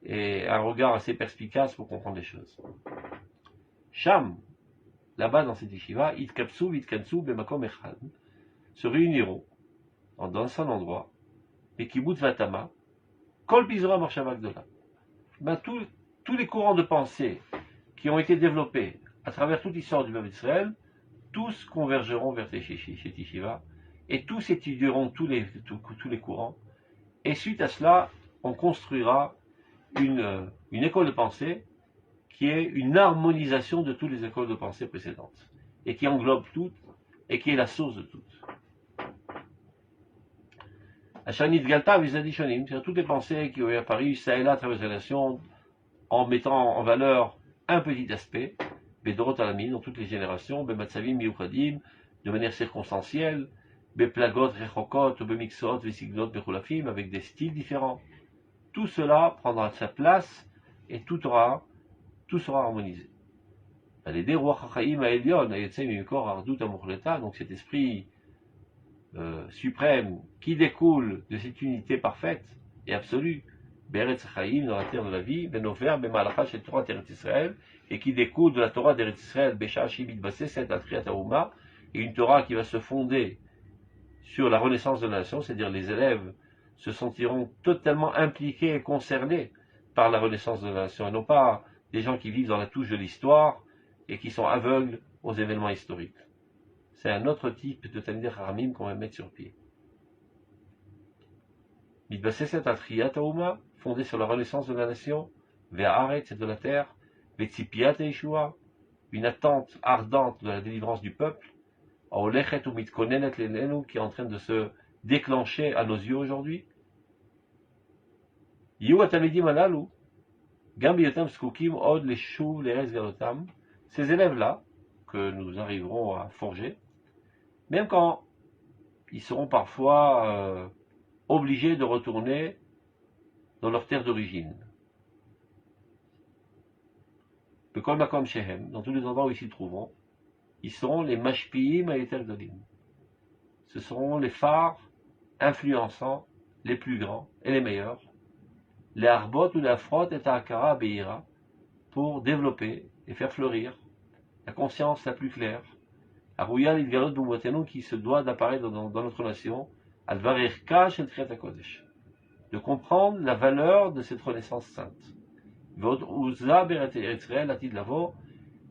et un regard assez perspicace pour comprendre les choses. Sham, là-bas dans cette yeshiva, Itkapsu, Itkansu, Bemakom Echad, se réuniront dans un seul endroit, et Kibbutz Vatama, Kol Bizora Marshava Gdola. Tous les courants de pensée qui ont été développés à travers toute l'histoire du peuple d'Israël, tous convergeront vers cette yeshiva, et tous étudieront tous les courants, et suite à cela, on construira une école de pensée qui est une harmonisation de toutes les écoles de pensée précédentes, et qui englobe toutes, et qui est la source de toutes. Ashanit Galta Vizadishonim, c'est-à-dire toutes les pensées qui ont apparu ça et là à travers les nations, en mettant en valeur un petit aspect, Bedorot Alamin, dans toutes les générations, Bematsavim Miuchadim, de manière circonstancielle, Beplagot Rechokot, Bemixot, Vesignot, Bechulafim, avec des styles différents. Tout cela prendra sa place et tout sera harmonisé. Donc cet esprit suprême qui découle de cette unité parfaite et absolue, Beretz Chaim, dans la terre de la vie, Benofer, Bemalacha, chez Torah d'Eretz Israël, et qui découle de la Torah d'Eretz Israël, Besha Shibit Baseset, Atriat Aouma, et une Torah qui va se fonder sur la renaissance de la nation, c'est-à-dire les élèves se sentiront totalement impliqués et concernés par la renaissance de la nation, et non pas des gens qui vivent dans la touche de l'histoire et qui sont aveugles aux événements historiques. C'est un autre type de Talmidei Chachamim qu'on va mettre sur pied. Mitbaseset Atriat Aouma, fondé sur la renaissance de la nation, Ve'aretz, de la terre, Ve'tzipiat Yeshua, une attente ardente de la délivrance du peuple, Aolechet ou Mitkonenet Lenenu, qui est en train de se déclencher à nos yeux aujourd'hui. Yu Atamidim Alalu, Gam Biyotam Skukim Od Leshuv Leres Velotam, ces élèves-là, que nous arriverons à forger, même quand ils seront parfois obligés de retourner dans leur terre d'origine. Bekol Makom Shehem, dans tous les endroits où ils s'y trouveront, ils seront les Mashpiim Ayetel Dolim. Ce seront les phares influençants, les plus grands et les meilleurs, les Arbot ou les Afrot et Ta'akara Beira, pour développer et faire fleurir la conscience la plus claire, Arouya l'Idgalot Boumotenu, qui se doit d'apparaître dans notre nation, Alvarirka Shel Triat HaKodesh, de comprendre la valeur de cette renaissance sainte.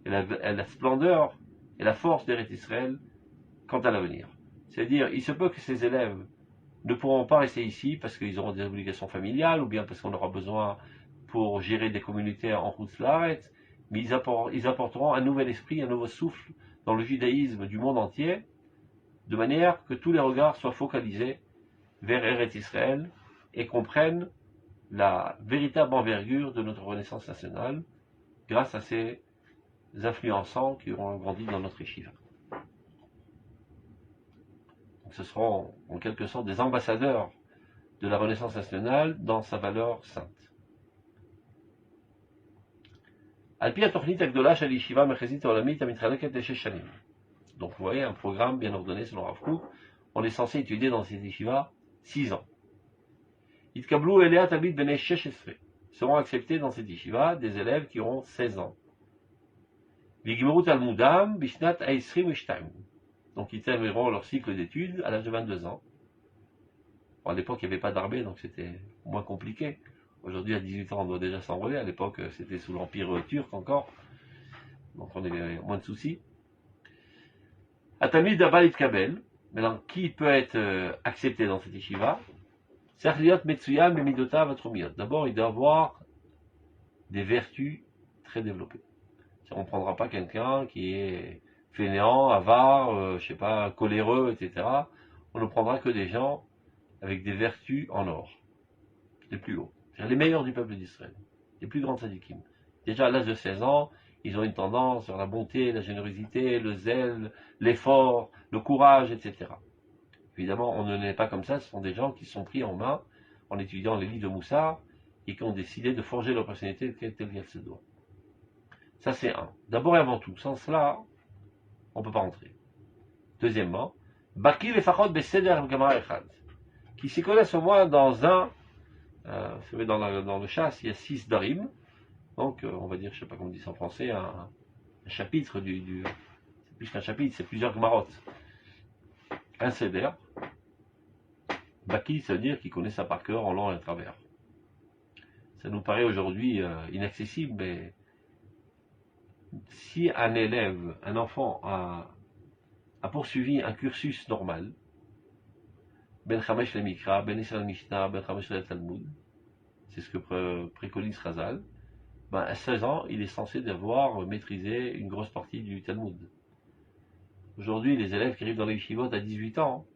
et la splendeur et la force d'Eretz Israël quant à l'avenir. C'est-à-dire, il se peut que ces élèves ne pourront pas rester ici parce qu'ils auront des obligations familiales ou bien parce qu'on aura besoin pour gérer des communautés en route Laaretz, mais ils apporteront un nouvel esprit, un nouveau souffle dans le judaïsme du monde entier, de manière que tous les regards soient focalisés vers Eretz Israël et comprennent la véritable envergure de notre renaissance nationale grâce à ces influençants qui auront grandi dans notre yeshiva. Ce seront en quelque sorte des ambassadeurs de la Renaissance nationale dans sa valeur sainte. Donc vous voyez, un programme bien ordonné selon Rav Kook. On est censé étudier dans ces yeshivas 6 ans. Seront acceptés dans ces yeshivas des élèves qui auront 16 ans. Donc ils termineront leur cycle d'études à l'âge de 22 ans. Bon, à l'époque, il n'y avait pas d'armée, donc c'était moins compliqué. Aujourd'hui, à 18 ans, on doit déjà s'enrôler. À l'époque, c'était sous l'Empire turc encore. Donc on avait moins de soucis. Atamid Abalit Kabel. Maintenant, qui peut être accepté dans cette yeshiva? Serliot Metsuyam et Midota Vatromiot. D'abord, il doit avoir des vertus très développées. On ne prendra pas quelqu'un qui est fainéant, avare, je sais pas, coléreux, etc. On ne prendra que des gens avec des vertus en or, les plus hauts, les meilleurs du peuple d'Israël, les plus grands tzadikim. Déjà à l'âge de 16 ans, ils ont une tendance vers la bonté, la générosité, le zèle, l'effort, le courage, etc. Évidemment, on ne n'est pas comme ça, ce sont des gens qui sont pris en main en étudiant les livres de Moussard et qui ont décidé de forger leur personnalité telle qu'elle se doit. Ça c'est un. D'abord et avant tout, sans cela, on ne peut pas rentrer. Deuxièmement, Baki le Fachot Beseder Gamara Echad, qui s'y connaissent au moins dans un, vous savez, dans le chasse, il y a 6 darim, donc on va dire, je ne sais pas comment on dit ça en français, un chapitre c'est plus qu'un chapitre, c'est plusieurs gmarotes. Un seder, Baki, ça veut dire qu'il connaît ça par cœur en long et à travers. Ça nous paraît aujourd'hui inaccessible, mais si un élève, un enfant a poursuivi un cursus normal, Ben Chamesh le Mikra, Ben Israël Mishnah, Ben Chamesh le Talmud, c'est ce que préconise Chazal, ben à 16 ans, il est censé devoir maîtriser une grosse partie du Talmud. Aujourd'hui, les élèves qui arrivent dans les yeshivot à 18 ans,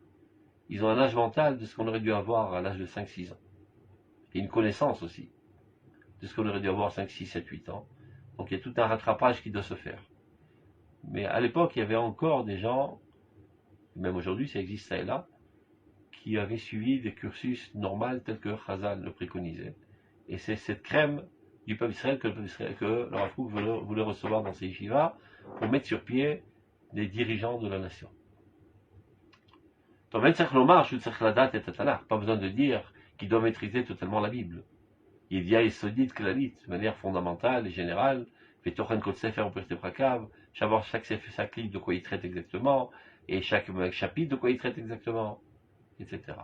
ils ont un âge mental de ce qu'on aurait dû avoir à l'âge de 5-6 ans. Et une connaissance aussi de ce qu'on aurait dû avoir à 5, 6, 7, 8 ans. Donc il y a tout un rattrapage qui doit se faire. Mais à l'époque, il y avait encore des gens, même aujourd'hui ça existe ça et là, qui avaient suivi des cursus normaux tels que Chazal le préconisait. Et c'est cette crème du peuple Israël que le Rav Kook voulait recevoir dans ses yeshivas pour mettre sur pied des dirigeants de la nation. Pas besoin de dire qu'il doit maîtriser totalement la Bible. Il y a Yesodit Klalit, de manière fondamentale et générale, Vetochen Kol Sefer ou Pirkei Prakav, savoir chaque livre de quoi il traite exactement, et chaque chapitre de quoi il traite exactement, etc.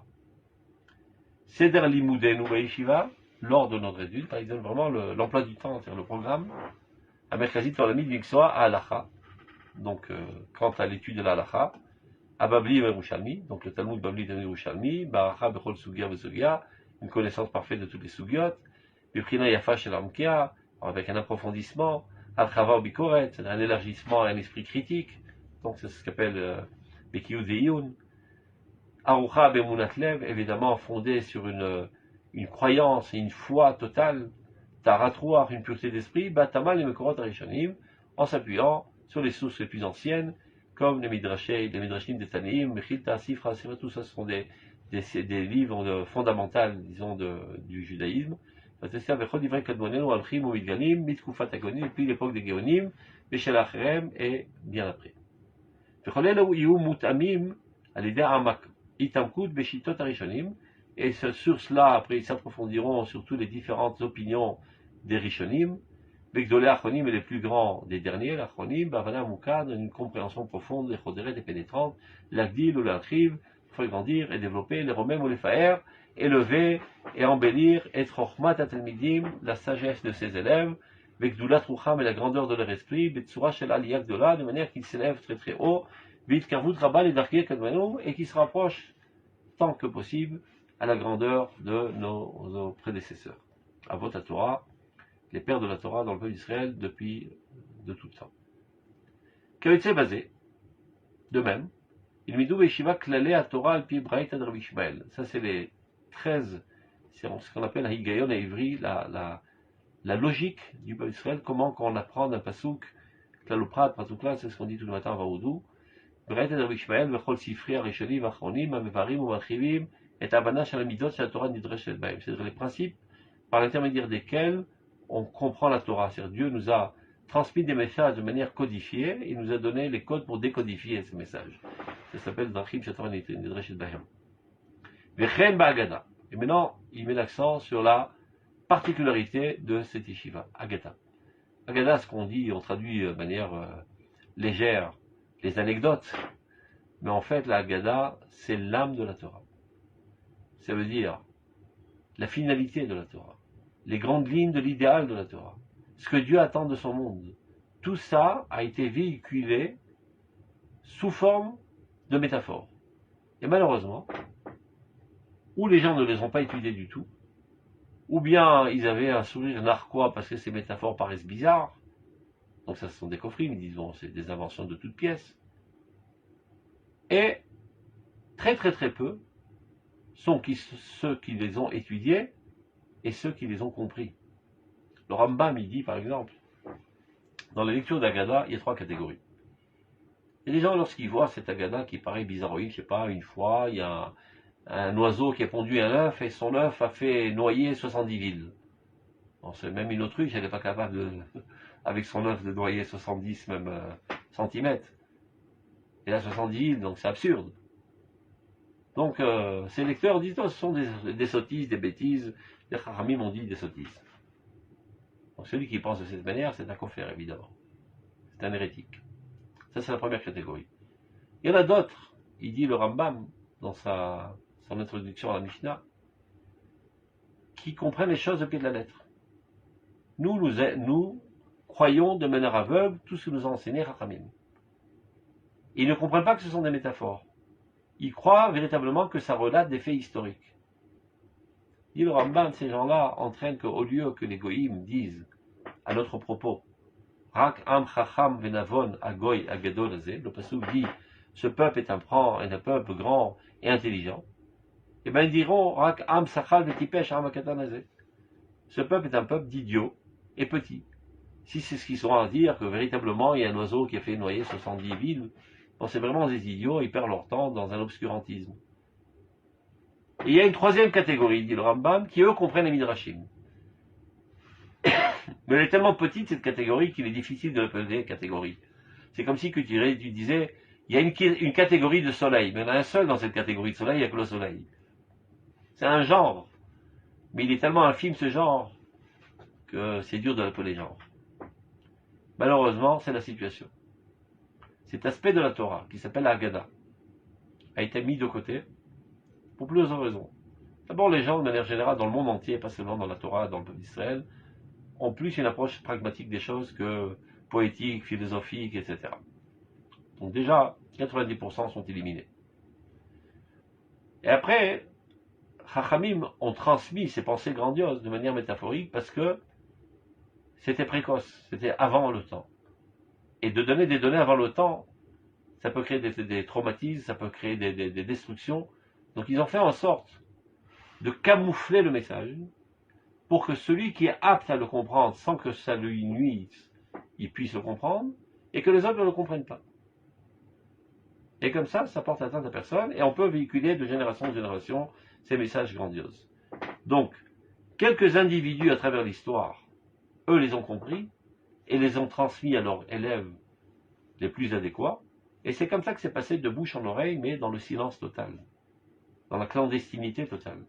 Seder Limudenu Yeshiva, lors de notre étude, par exemple, vraiment l'emploi du temps, c'est-à-dire le programme, à Merkazit Olamit Viksoa à Halacha, donc quant à l'étude de la Halacha, à Babli et Yerushalmi, donc le Talmud Babli et Yerushalmi, Baracha Bechol Sugia Vesugia, une connaissance parfaite de toutes les sugiot, Biprina Yafa Shel Amkia, avec un approfondissement, Al-Chava Bikoret, un élargissement et un esprit critique, donc c'est ce qu'appelle Bekiyu Deyun, Arucha Bemunatlev, évidemment fondé sur une croyance et une foi totale, Taratroar, une pureté d'esprit, Batamal et Mekorot Arishonim, en s'appuyant sur les sources les plus anciennes, comme les Midrashim des Tanéim, Mechilta, Sifra, tout ça ce sont des livres fondamentaux, disons, du judaïsme. Depuis l'époque des Géonim, Beshelachrem et bien après. Et sur cela, après, ils s'approfondiront sur toutes les différentes opinions des Rishonim, Begdolé Achronim et les plus grands des derniers, l'Achronim, Bavana Moukad, une compréhension profonde, et choderet et pénétrante, l'Agdil ou l'Atriv, il faut grandir et développer les romem ou les faer, élever et embellir, et chormat atalmidim, la sagesse de ses élèves, avec doulat rucham et la grandeur de leur esprit, betsura shel aliyah gdola, de manière qu'ils s'élèvent très très haut, vite karvut rabal et darkir kadmanu, et qu'ils se rapprochent tant que possible à la grandeur de nos prédécesseurs. Avot Torah, les pères de la Torah dans le peuple d'Israël depuis de tout temps. Kavetze basé, de même, il midou yeshiva klale à Torah al pi braïta de Rabbi Ishmael. Ça c'est les 13, c'est ce qu'on appelle Higayon et Ivri, la logique du peuple d'Israël, comment qu'on apprend d'un pasouk, klaloprat, pasoukla, c'est ce qu'on dit tout le matin à Vaoudou, braïta de Rabbi Ishmael, vechol sifri arishoni, vachronim, amevarim, umarchivim, et abana shalamidot, shel Torah nidreshet baim. C'est-à-dire les principes par l'intermédiaire desquels on comprend la Torah. C'est-à-dire Dieu nous a transmis des messages de manière codifiée, il nous a donné les codes pour décodifier ces messages. Ça s'appelle Drachim Shel Torah Nidreshet Bahem. Vechen Ba'agada. Et maintenant, il met l'accent sur la particularité de cette yeshiva, Agada. Agada, ce qu'on dit, on traduit de manière légère les anecdotes, mais en fait, la Agada, c'est l'âme de la Torah. Ça veut dire la finalité de la Torah, les grandes lignes de l'idéal de la Torah, ce que Dieu attend de son monde. Tout ça a été véhiculé sous forme de métaphores. Et malheureusement, ou les gens ne les ont pas étudiés du tout, ou bien ils avaient un sourire narquois parce que ces métaphores paraissent bizarres, donc ça ce sont des coffrines, disons, c'est des inventions de toutes pièces, et très très très peu sont ceux qui les ont étudiés et ceux qui les ont compris. Le Rambam, il dit par exemple, dans la lecture d'Agada, il y a 3 catégories. Et les gens, lorsqu'ils voient cette Agada qui paraît bizarroïde, je sais pas, une fois, il y a un oiseau qui a pondu un œuf et son œuf a fait noyer 70 villes. Bon, c'est même une autruche, elle n'est pas capable de, avec son œuf de noyer 70 même centimètres. Et là 70 villes, donc c'est absurde. Donc ces lecteurs disent, oh, ce sont des sottises, des bêtises. Les Chachamim ont dit des sottises. Donc celui qui pense de cette manière, c'est un koffer, évidemment. C'est un hérétique. Ça, c'est la première catégorie. Il y en a d'autres, il dit le Rambam, dans son introduction à la Mishnah, qui comprennent les choses au pied de la lettre. Nous croyons de manière aveugle tout ce que nous a enseigné Chachamim. Ils ne comprennent pas que ce sont des métaphores. Ils croient véritablement que ça relate des faits historiques. Dit le Rambam, ces gens-là entraînent qu'au lieu que les goïms disent à notre propos, Rak am chacham venavon agoy agadol azeh, le passouk dit, ce peuple est un peuple grand et intelligent, et bien ils diront, Rak am sachal vetipesh am akatan azeh, ce peuple est un peuple d'idiots et petits. Si c'est ce qu'ils seront à dire, que véritablement il y a un oiseau qui a fait noyer 70 villes, bon, c'est vraiment des idiots, ils perdent leur temps dans un obscurantisme. Et il y a une troisième catégorie, dit le Rambam, qui eux comprennent les Midrashim. Mais elle est tellement petite cette catégorie qu'il est difficile de l'appeler catégorie. C'est comme si tu disais, il y a une catégorie de soleil, mais il y en a un seul dans cette catégorie de soleil, il n'y a que le soleil. C'est un genre, mais il est tellement infime ce genre, que c'est dur de l'appeler genre. Malheureusement, c'est la situation. Cet aspect de la Torah, qui s'appelle Haggadah, a été mis de côté, pour plusieurs raisons. D'abord, les gens, de manière générale, dans le monde entier, pas seulement dans la Torah, dans le peuple d'Israël, ont plus une approche pragmatique des choses que poétique, philosophique, etc. Donc déjà, 90% sont éliminés. Et après, Chachamim ont transmis ces pensées grandioses de manière métaphorique parce que c'était précoce, c'était avant le temps. Et de donner des données avant le temps, ça peut créer des traumatismes, ça peut créer des destructions. Donc ils ont fait en sorte de camoufler le message pour que celui qui est apte à le comprendre sans que ça lui nuise, il puisse le comprendre, et que les autres ne le comprennent pas. Et comme ça porte atteinte à personne, et on peut véhiculer de génération en génération ces messages grandioses. Donc, quelques individus à travers l'histoire, eux les ont compris, et les ont transmis à leurs élèves les plus adéquats, et c'est comme ça que c'est passé de bouche en oreille, mais dans le silence total, dans la clandestinité totale.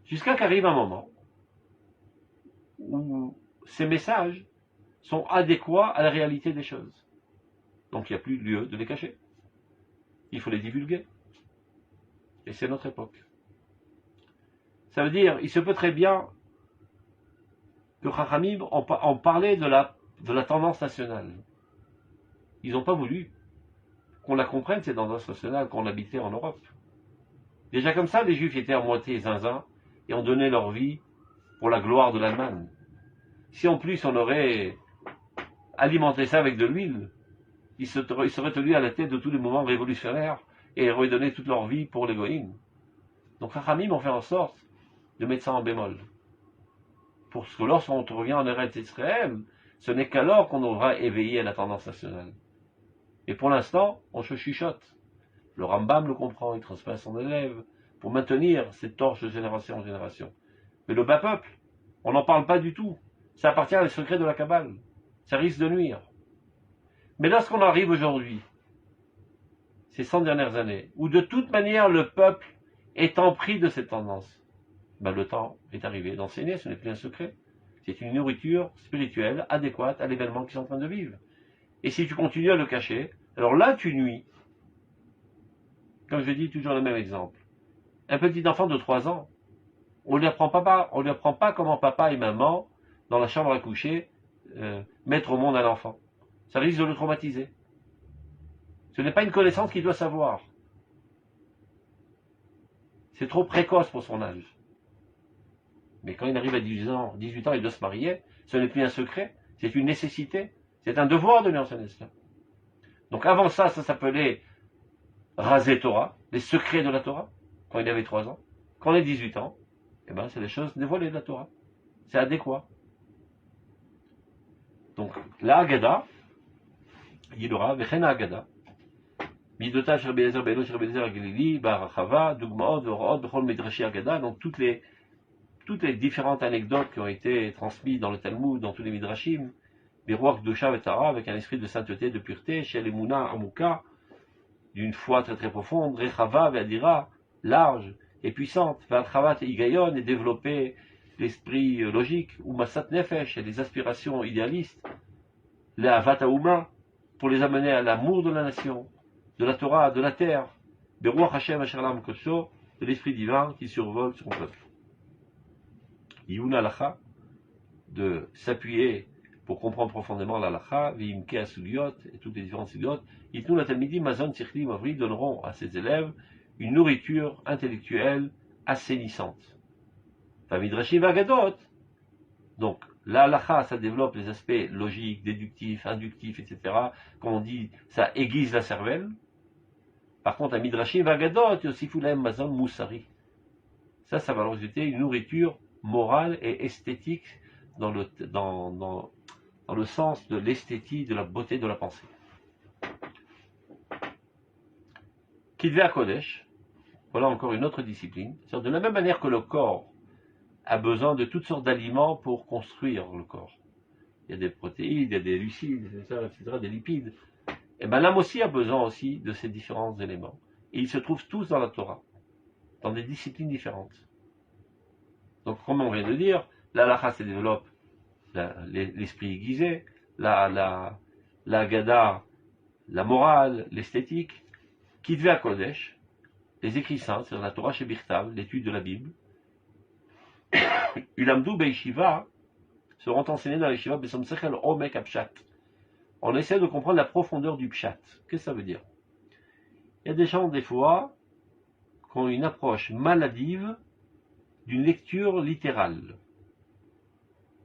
Jusqu'à qu'arrive un moment où ces messages sont adéquats à la réalité des choses. Donc il n'y a plus lieu de les cacher. Il faut les divulguer. Et c'est notre époque. Ça veut dire, il se peut très bien que Chachamim ont parlé de la tendance nationale. Ils n'ont pas voulu qu'on la comprenne, cette tendance nationale, qu'on habitait en Europe. Déjà comme ça, les Juifs étaient à moitié zinzin et ont donné leur vie pour la gloire de l'Allemagne. Si en plus on aurait alimenté ça avec de l'huile, ils seraient tenus à la tête de tous les mouvements révolutionnaires et auraient donné toute leur vie pour les goïms. Donc Chachamim ont fait en sorte de mettre ça en bémol. Pour que lorsqu'on revient en Eretz Israël, ce n'est qu'alors qu'on aura éveillé la tendance nationale. Et pour l'instant, on se chuchote. Le Rambam le comprend, il transmet à son élève, pour maintenir cette torche de génération en génération. Mais le bas peuple, on n'en parle pas du tout. Ça appartient aux secrets de la Kabbale. Ça risque de nuire. Mais lorsqu'on arrive aujourd'hui, ces 100 dernières années, où de toute manière le peuple est en pris de cette tendance, le temps est arrivé d'enseigner, ce n'est plus un secret. C'est une nourriture spirituelle adéquate à l'événement qu'ils sont en train de vivre. Et si tu continues à le cacher, alors là tu nuis. Comme je dis toujours le même exemple. Un petit enfant de 3 ans, on ne lui apprend pas comment papa et maman, dans la chambre à coucher, mettre au monde un enfant. Ça risque de le traumatiser. Ce n'est pas une connaissance qu'il doit savoir. C'est trop précoce pour son âge. Mais quand il arrive à 18 ans, il doit se marier, ce n'est plus un secret, c'est une nécessité, c'est un devoir de lui enseigner cela. Donc avant ça s'appelait raser Torah, les secrets de la Torah, quand il avait 3 ans. Quand il a 18 ans, c'est les choses dévoilées de la Torah. C'est adéquat. Donc, la Haggadah, il y aura, Vechena Haggadah, Midota Sher Be'ezer Be'elo Sher Be'ezer Galili, Barachava, Dugmaot, Vorot, Bechol Midrashi Haggadah, donc toutes les différentes anecdotes qui ont été transmises dans le Talmud, dans tous les Midrashim, Beruach Dosha Vetara, avec un esprit de sainteté, de pureté, chez les Mouna Amuka, d'une foi très très profonde, Rechava Ve'adira, large et puissante, Ve'alchavat et Igayon, et développer l'esprit logique, ou Masat Nefesh, et les aspirations idéalistes, les Avat Haouma, pour les amener à l'amour de la nation, de la Torah, de la terre, Beruach Hashem Asherlam Kodsho, de l'esprit divin qui survole son peuple. Yuna Lacha, de s'appuyer pour comprendre profondément la Lacha, Vimke Asuliot, et toutes les différentes Suliot, Itnou la Talmidi, Mazon Tzirkli Mavri, donneront à ses élèves une nourriture intellectuelle assainissante. Midrashim Vagadot. Donc, la Halacha, ça développe les aspects logiques, déductifs, inductifs, etc. Comme on dit, ça aiguise la cervelle. Par contre, à Midrashim Vagadot, Yosifulaim Mazon Moussari. Ça va leur résulter une nourriture morale et esthétique dans le sens de l'esthétique, de la beauté de la pensée. Kidvei HaKodesh, voilà encore une autre discipline. C'est-à-dire de la même manière que le corps a besoin de toutes sortes d'aliments pour construire le corps. Il y a des protéines, il y a des glucides, etc., des lipides. Et l'âme aussi a besoin aussi de ces différents éléments. Et ils se trouvent tous dans la Torah, dans des disciplines différentes. Donc, comme on vient de dire, la halakha se développe l'esprit aiguisé, la Haggadah, la morale, l'esthétique, Kidvei HaKodesh, les écrits saints, c'est-à-dire la Torah chez Birtav, l'étude de la Bible, Ulamdou Beishiva seront enseignés dans les Shiva Besom Sechel Omek Apshat. On essaie de comprendre la profondeur du Pshat. Qu'est-ce que ça veut dire? Il y a des gens, des fois, qui ont une approche maladive d'une lecture littérale.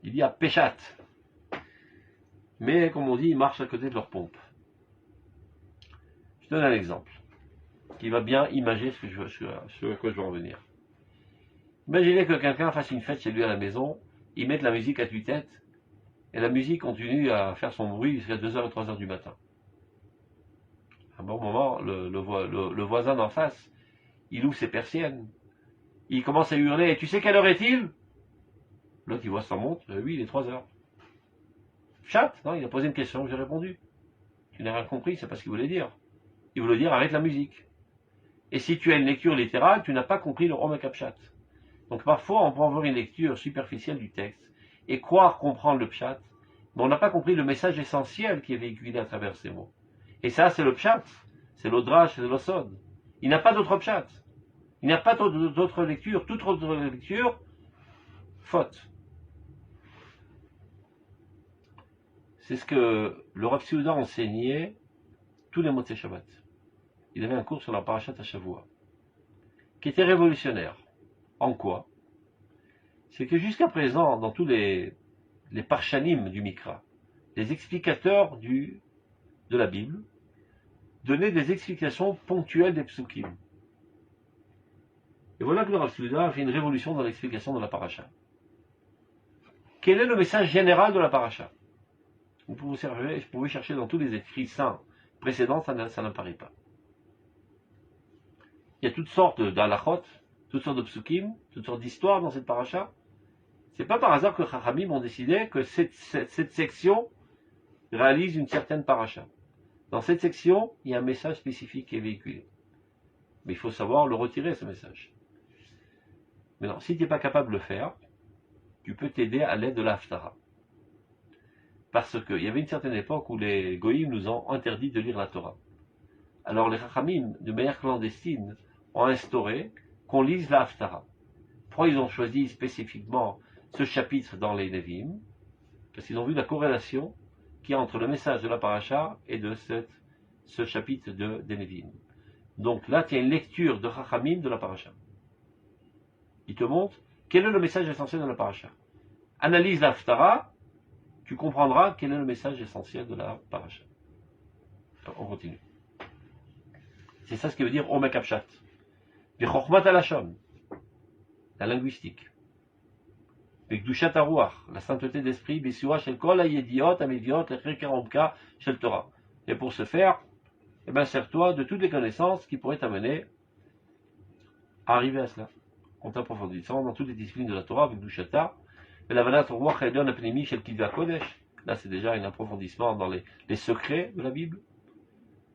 Il y a Peshat. Mais, comme on dit, ils marchent à côté de leur pompe. Je donne un exemple qui va bien imaginer ce à quoi je veux en venir. Imaginez que quelqu'un fasse une fête chez lui à la maison, il mette la musique à tue-tête, et la musique continue à faire son bruit jusqu'à 2h et 3h du matin. À un bon moment, le voisin d'en face, il ouvre ses persiennes, il commence à hurler, « Tu sais quelle heure est-il » L'autre, il voit sa montre, « Oui, il est 3h. » Chat, non, il a posé une question, j'ai répondu. Tu n'as rien compris, c'est pas ce qu'il voulait dire. Il voulait dire, arrête la musique. Et si tu as une lecture littérale, tu n'as pas compris le Omek Apshat. Donc parfois, on peut avoir une lecture superficielle du texte et croire comprendre le pshat, mais on n'a pas compris le message essentiel qui est véhiculé à travers ces mots. Et ça, c'est le pshat, c'est l'odrash, c'est l'osod. Il n'a pas d'autre pshat. Il n'y a pas d'autre lecture, toute autre lecture, faute. C'est ce que le Rav Seuda enseignait tous les Motzei Shabbat. Il avait un cours sur la Parashat HaShavua, qui était révolutionnaire. En quoi? C'est que jusqu'à présent, dans tous les parshanim du Mikra, les explicateurs de la Bible donnaient des explications ponctuelles des psukim. Et voilà que le Rav Seuda a fait une révolution dans l'explication de la paracha. Quel est le message général de la paracha? Vous pouvez chercher dans tous les écrits saints précédents, ça n'apparaît pas. Il y a toutes sortes d'halachot, toutes sortes de psukim, toutes sortes d'histoires dans cette paracha. C'est pas par hasard que Chachamim ont décidé que cette section réalise une certaine paracha. Dans cette section, il y a un message spécifique qui est véhiculé. Mais il faut savoir le retirer, ce message. Maintenant, si tu n'es pas capable de le faire, tu peux t'aider à l'aide de l'Haftara. Parce qu'il y avait une certaine époque où les Goïms nous ont interdit de lire la Torah. Alors les Chachamim, de manière clandestine, ont instauré qu'on lise la Haftara. Pourquoi ils ont choisi spécifiquement ce chapitre dans les Nevi'im? Parce qu'ils ont vu la corrélation qu'il y a entre le message de la paracha et de ce chapitre des Nevi'im. Donc là, tu as une lecture de Chachamim de la paracha. Il te montre quel est le message essentiel de la paracha. Analyse la Haftara, tu comprendras quel est le message essentiel de la paracha. On continue. C'est ça ce qui veut dire Omek Apshat. Bechormat alashon, la linguistique. Bekdushat haruach, la sainteté d'esprit, Besiua shel kol hayediot, amediot, lechekaromka shel Torah. Et pour ce faire, sers-toi de toutes les connaissances qui pourraient t'amener à arriver à cela. En t'approfondissant dans toutes les disciplines de la Torah, avec Dushata, là c'est déjà un approfondissement dans les secrets de la Bible.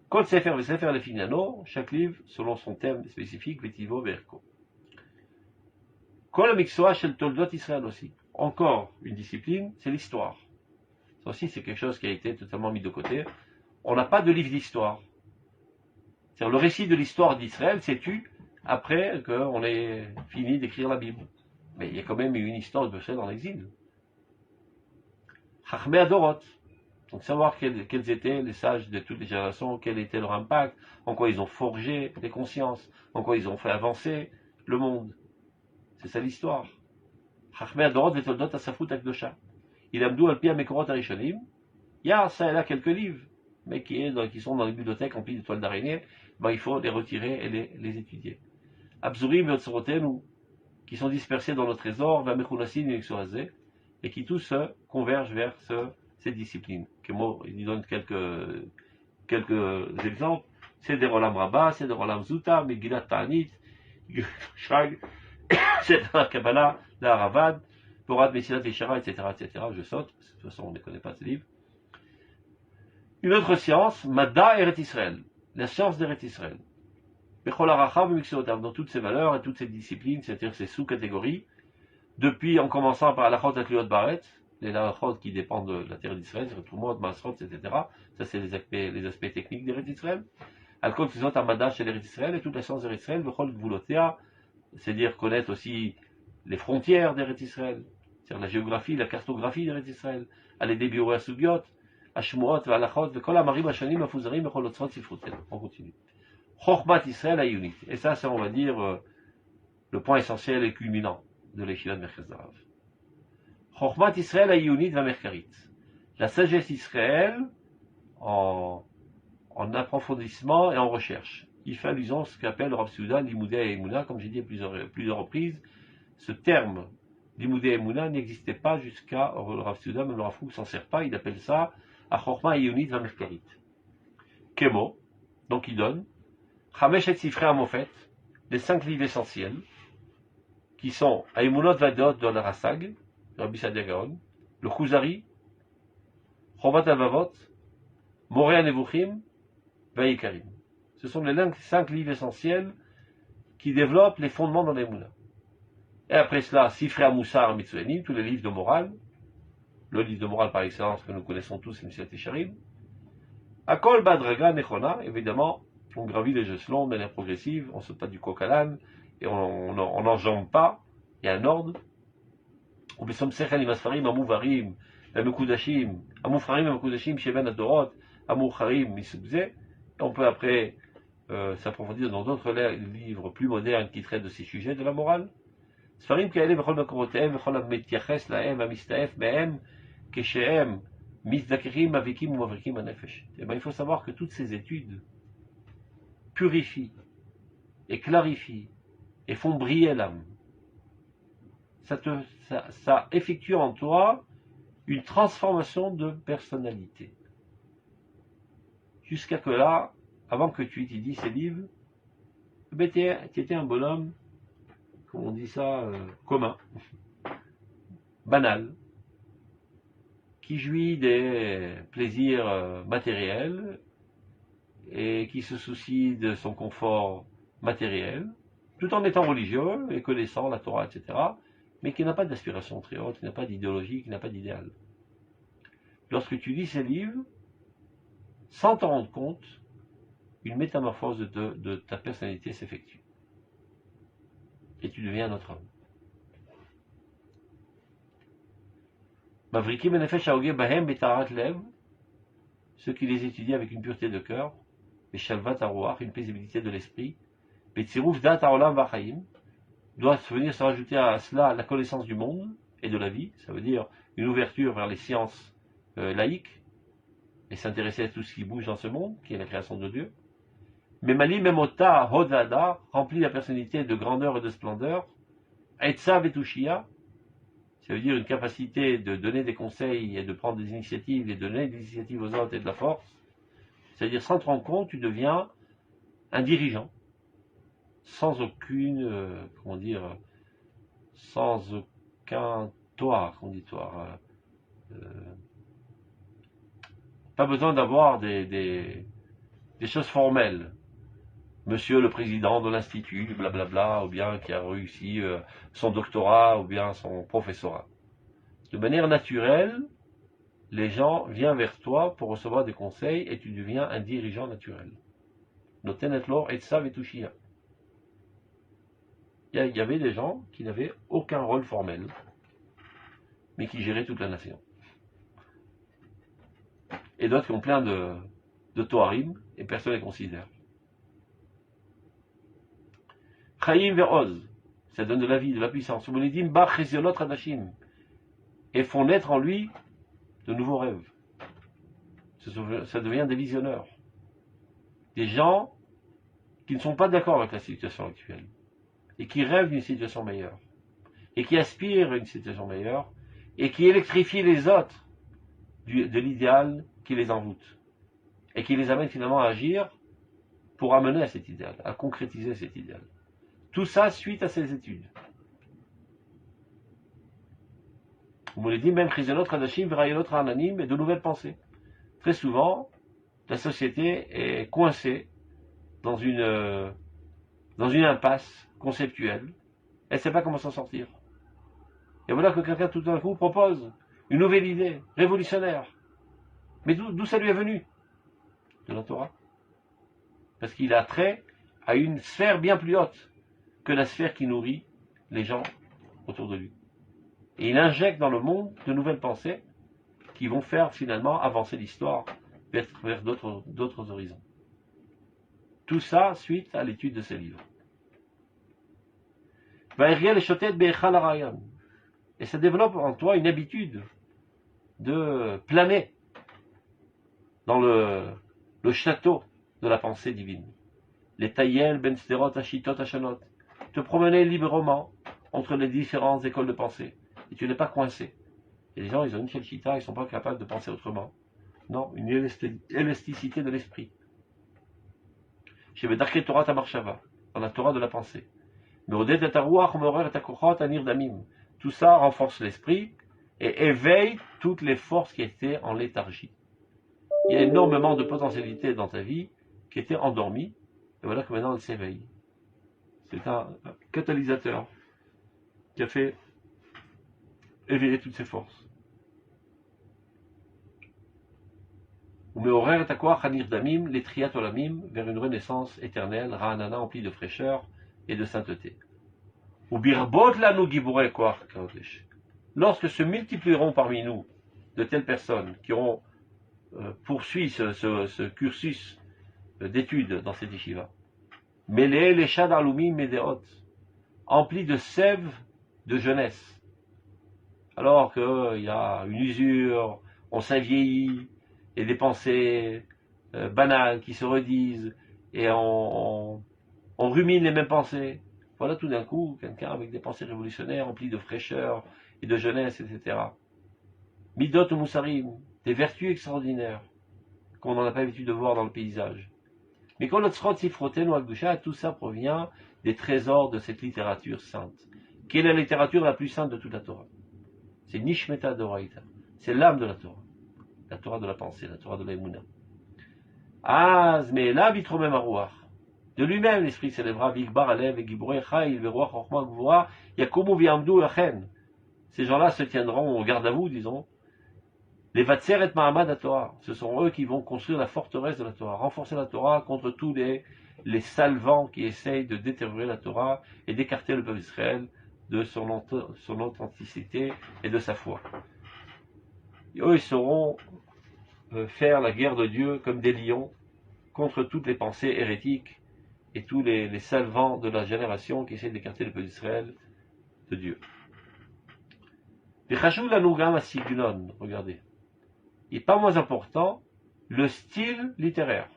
Kol Sefer Vesefer Lefinano, chaque livre selon son thème spécifique, Vetivo Verko. Kol Miksoa Shel Toldot Israël aussi. Encore une discipline, c'est l'histoire. Ça aussi, c'est quelque chose qui a été totalement mis de côté. On n'a pas de livre d'histoire. C'est-à-dire, le récit de l'histoire d'Israël s'est tu après qu'on ait fini d'écrire la Bible. Mais il y a quand même eu une histoire de Israël dans l'exil. Chachmei Adorot. Donc savoir quels étaient les sages de toutes les générations, quel était leur impact, en quoi ils ont forgé les consciences, en quoi ils ont fait avancer le monde. C'est ça l'histoire. Chachmei Adorot vetoldot asafut akdosha. Il abdou al pi amekorot arishonim. Il y a ça et là quelques livres, mais qui sont dans les bibliothèques remplies de toiles d'araignée. Il faut les retirer et les étudier. Abzurim veotzorotenu, qui sont dispersés dans le trésor, et qui tous convergent vers cette discipline. Il donne quelques exemples. C'est des Rolam Rabbah, c'est des Rolam Zuta, Megillat Ta'anit, Shrag, c'est la Kabbalah, la Ravad, Borat Messilat Eshara, etc., etc. Je saute, parce que de toute façon on ne connaît pas ces livres. Une autre science, Madda Eret Israël, la science d'Eret Israël. Dans toutes ces valeurs et toutes ces disciplines, c'est-à-dire ces sous-catégories, depuis en commençant par Alachot Atliot Baret, les Alachot qui dépendent de la terre d'Israël, tout le monde, Masrot, etc. Ça, c'est les aspects techniques d'Eret Israël. Alkol Tzot Amada chez l'Eret Israël et toute la science d'Eret Israël, Bechol Gvulotea, c'est-à-dire connaître aussi les frontières d'Eret Israël, c'est-à-dire la géographie, la cartographie d'Eret Israël, aller des Biurei Sugiot, Ashmuot, Alachot, Vekol Amarim, Ashanim, Afuzarim, Bechol Otzot, Sifrutel. On continue. Chochmat Israël Ayunit. Et ça, c'est, on va dire, le point essentiel et culminant de l'Eshiva de Merkaz Darav. Chochmat Israël Ayunit va Merkarit. La sagesse Israël en approfondissement et en recherche. Il fait allusion à ce qu'appelle le Rav Seuda Limoudei Emouna, comme j'ai dit à plusieurs reprises. Ce terme Limoudei Emouna n'existait pas jusqu'à le Rav Seuda, même le Rav Kook s'en sert pas, il appelle ça Chochmat Ayunit va Merkarit. Kemo, donc il donne Chamesh et Sifrei Amofet, les 5 livres essentiels, qui sont Aïmunot Vadot de la Rasag, Rabbi Sadia Gaon, le Khuzari, Chovat Avavot, Moreh Nevuchim, Vayikarim. Ce sont les 5 livres essentiels qui développent les fondements dans l'Emouna. Et après cela, Sifrei Amoussar Mitzuenim, tous les livres de morale, le livre de morale par excellence que nous connaissons tous, c'est Mesilat Yesharim. Akol Badraga Nechona, évidemment, on gravit les échelons de manière progressive, on ne saute pas du coq à l'âne, et on n'enjambe pas, il y a un ordre. Ou besom sechel im asfarim amuvarim, amukudashim, amufrarim amukudashim, sheven adorot, amucharim misubze. On peut après s'approfondir dans d'autres livres plus modernes qui traitent de ces sujets de la morale. ספרים כאלה בכל מקורותיהם וכל המתייחס להם המסתעף בהם כשהם מזדככים, מבריקים ומבריקים הנפש. Il faut savoir que toutes ces études purifient et clarifient et font briller l'âme. Ça effectue en toi une transformation de personnalité. Jusqu'à que là, avant que tu étudies ces livres, tu étais un bonhomme, on dit ça, commun, banal, qui jouit des plaisirs matériels et qui se soucie de son confort matériel, tout en étant religieux et connaissant la Torah, etc., mais qui n'a pas d'aspiration très haute, qui n'a pas d'idéologie, qui n'a pas d'idéal. Lorsque tu lis ces livres, sans t'en rendre compte, une métamorphose de ta personnalité s'effectue. Et tu deviens un autre homme. Mavrikim benefesh haogeh bahem betaharat lev, ceux qui les étudient avec une pureté de cœur, beshalvat haruach, une paisibilité de l'esprit, betziruf dat haolam vachaim, doit venir se rajouter à cela la connaissance du monde et de la vie, ça veut dire une ouverture vers les sciences laïques, et s'intéresser à tout ce qui bouge dans ce monde, qui est la création de Dieu. Mais Mali Memota Hodada remplit la personnalité de grandeur et de splendeur. Etza Vetushia, ça veut dire une capacité de donner des conseils et de prendre des initiatives et de donner des initiatives aux autres et de la force. C'est-à-dire, sans te rendre compte, tu deviens un dirigeant, sans aucune, sans aucun toit, pas besoin d'avoir des choses formelles. Monsieur le président de l'institut, blablabla, ou bien qui a réussi son doctorat, ou bien son professorat. De manière naturelle, les gens viennent vers toi pour recevoir des conseils et tu deviens un dirigeant naturel. Notenet lor etza vetushia. Il y avait des gens qui n'avaient aucun rôle formel, mais qui géraient toute la nation. Et d'autres qui ont plein de toarim, et personne ne les considère. Chaim ve'oz, ça donne de la vie, de la puissance. Et font naître en lui de nouveaux rêves. Ça devient des visionneurs. Des gens qui ne sont pas d'accord avec la situation actuelle. Et qui rêvent d'une situation meilleure. Et qui aspirent à une situation meilleure. Et qui électrifient les autres de l'idéal qui les envoûte. Et qui les amène finalement à agir pour amener à cet idéal, à concrétiser cet idéal. Tout ça suite à ces études. Vous me l'avez dit, même Chizonot, Radashim, Verayonot, Rananim, et de nouvelles pensées. Très souvent, la société est coincée dans une impasse conceptuelle. Elle ne sait pas comment s'en sortir. Et voilà que quelqu'un tout d'un coup propose une nouvelle idée, révolutionnaire. Mais d'où ça lui est venu? De la Torah. Parce qu'il a trait à une sphère bien plus haute que la sphère qui nourrit les gens autour de lui. Et il injecte dans le monde de nouvelles pensées qui vont faire finalement avancer l'histoire vers d'autres horizons. Tout ça suite à l'étude de ces livres. Et ça développe en toi une habitude de planer dans le château de la pensée divine. Les taïel, ben sderot, achitot, achanot. Te promener librement entre les différentes écoles de pensée. Et tu n'es pas coincé. Et les gens, ils ont une seule chita, ils ne sont pas capables de penser autrement. Non, une élasticité de l'esprit. Chez Bedarke Torah Tamarshava, dans la Torah de la pensée. Mais au Dedatarouach, Meorer et Takochot, Anir Damim. Tout ça renforce l'esprit et éveille toutes les forces qui étaient en léthargie. Il y a énormément de potentialités dans ta vie qui étaient endormies. Et voilà que maintenant elles s'éveillent. C'est un catalyseur qui a fait éveiller toutes ces forces. Ou Meorer et Takoach, Anir Damim, les Triat Olamim, vers une renaissance éternelle, Ra'anana emplie de fraîcheur et de sainteté. Ou birbot lanu giburei koach kodesh. Lorsque se multiplieront parmi nous de telles personnes qui auront poursuivi ce cursus d'études dans cette yeshiva, mêlés les shad alumim medeot, emplis de sève de jeunesse, alors qu'il y a une usure, on s'est vieilli, et des pensées banales qui se redisent, et on rumine les mêmes pensées. Voilà tout d'un coup quelqu'un avec des pensées révolutionnaires, emplis de fraîcheur et de jeunesse, etc. Midot ou Moussarim, des vertus extraordinaires qu'on n'en a pas l'habitude de voir dans le paysage. Mais quand notre srot sifroten ou akdusha, tout ça provient des trésors de cette littérature sainte. Quelle est la littérature la plus sainte de toute la Torah? C'est Nishmeta Doraita. C'est l'âme de la Torah de la pensée, la Torah de l'Emouna. Az, mais là, vitromem arouach. De lui-même, l'esprit s'élèvera, Vigbar Alev, et Giborei Chayil, Veroach, Chorma, Gvura, Yakomu, Viamdu, Achen. Ces gens-là se tiendront au garde à vous, disons. Les Vatser et Mahamad à Torah, ce sont eux qui vont construire la forteresse de la Torah, renforcer la Torah contre tous les salvants qui essayent de détériorer la Torah et d'écarter le peuple d'Israël de son authenticité et de sa foi. Et eux, ils sauront faire la guerre de Dieu comme des lions contre toutes les pensées hérétiques et tous les salvants de la génération qui essayent d'écarter le peuple d'Israël de Dieu. Regardez. Et pas moins important, le style littéraire.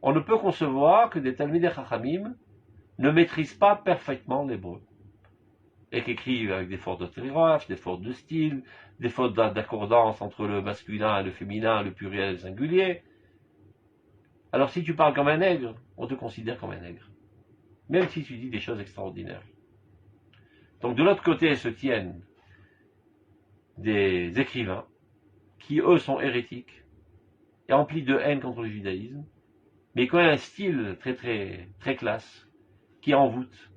On ne peut concevoir que des Talmidei Chachamim ne maîtrisent pas parfaitement l'hébreu et qu'écrivent avec des fautes d'orthographe, des fautes de style, des fautes d'accordance entre le masculin et le féminin, le pluriel et le singulier. Alors si tu parles comme un nègre, on te considère comme un nègre, même si tu dis des choses extraordinaires. Donc de l'autre côté se tiennent des écrivains qui eux sont hérétiques et emplis de haine contre le judaïsme, mais qui ont un style très très très classe, qui envoûte.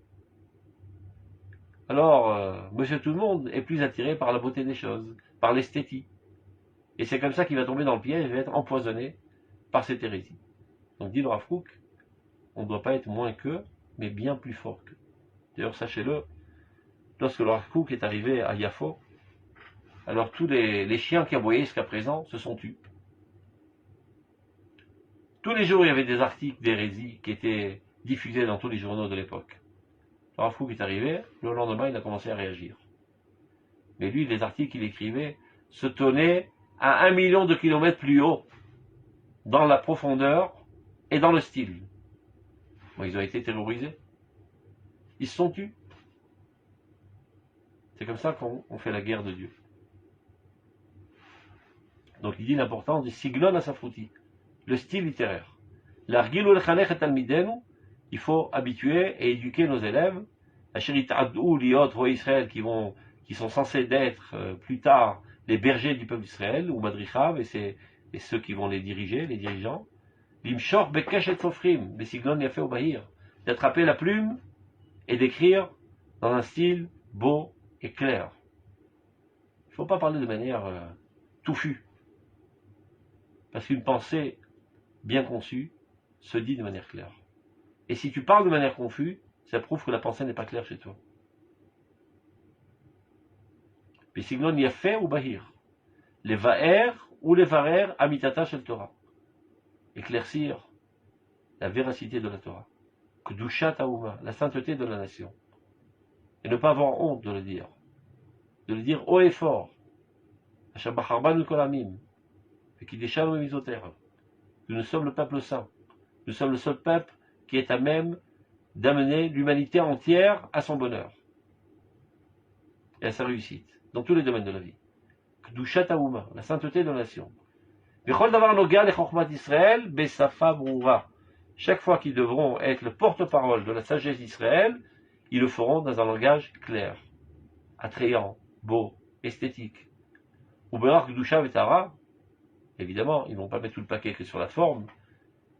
Alors, monsieur tout le monde est plus attiré par la beauté des choses, par l'esthétique. Et c'est comme ça qu'il va tomber dans le piège et va être empoisonné par cette hérésie. Donc dit le Rav Kook, on ne doit pas être moins qu'eux, mais bien plus fort qu'eux. D'ailleurs, sachez-le, lorsque le Rav Kook est arrivé à Yafo, alors tous les chiens qui aboyaient jusqu'à présent se sont tus. Tous les jours, il y avait des articles d'hérésie qui étaient diffusés dans tous les journaux de l'époque. Le Rav Kook est arrivé, le lendemain, il a commencé à réagir. Mais lui, les articles qu'il écrivait se tenaient à 1 million de kilomètres plus haut, dans la profondeur et dans le style. Bon, ils ont été terrorisés. Ils se sont tus. C'est comme ça qu'on fait la guerre de Dieu. Donc il dit l'importance du siglon asafruti, le style littéraire. L'argilou lechanech et talmidenu, il faut habituer et éduquer nos élèves. Asherit adou liot roi Israël qui sont censés d'être plus tard les bergers du peuple d'Israël, ou madrichav, et ceux qui vont les diriger, les dirigeants. Limshor bekesh et sofrim, besiglon yafé au bahir, d'attraper la plume et d'écrire dans un style beau et clair. Il ne faut pas parler de manière touffue. Parce qu'une pensée bien conçue se dit de manière claire. Et si tu parles de manière confuse, ça prouve que la pensée n'est pas claire chez toi. Puis sinon, il y a fait ou bahir. Les va'er ou les varer amitata shel Torah. Éclaircir la véracité de la Torah. Kedushat haouma, la sainteté de la nation. Et ne pas avoir honte de le dire. De le dire haut et fort. Ashabacharban kolamim. Et qui décharge les misotères. Nous sommes le peuple saint. Nous sommes le seul peuple qui est à même d'amener l'humanité entière à son bonheur et à sa réussite, dans tous les domaines de la vie. Kedushat haouma, la sainteté de la nation. Bechol davar noga le chokhmat d'Israël, besafa broura. Chaque fois qu'ils devront être le porte-parole de la sagesse d'Israël, ils le feront dans un langage clair, attrayant, beau, esthétique. Ou berar kedusha vetara. Évidemment, ils ne vont pas mettre tout le paquet que sur la forme,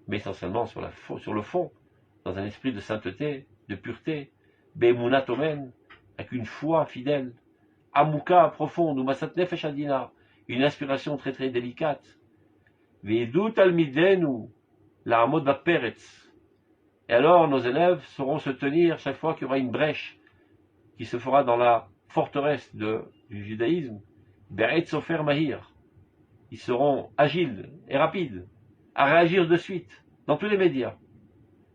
mais essentiellement sur le fond, dans un esprit de sainteté, de pureté, be'emunat omen, avec une foi fidèle, amuka profonde, ou masat nefesh adina, une inspiration très très délicate, ve'edu talmidenu, la hamod vaperetz. Et alors nos élèves sauront se tenir chaque fois qu'il y aura une brèche, qui se fera dans la forteresse du judaïsme, Be'et Sofer Mahir. Ils seront agiles et rapides à réagir de suite dans tous les médias.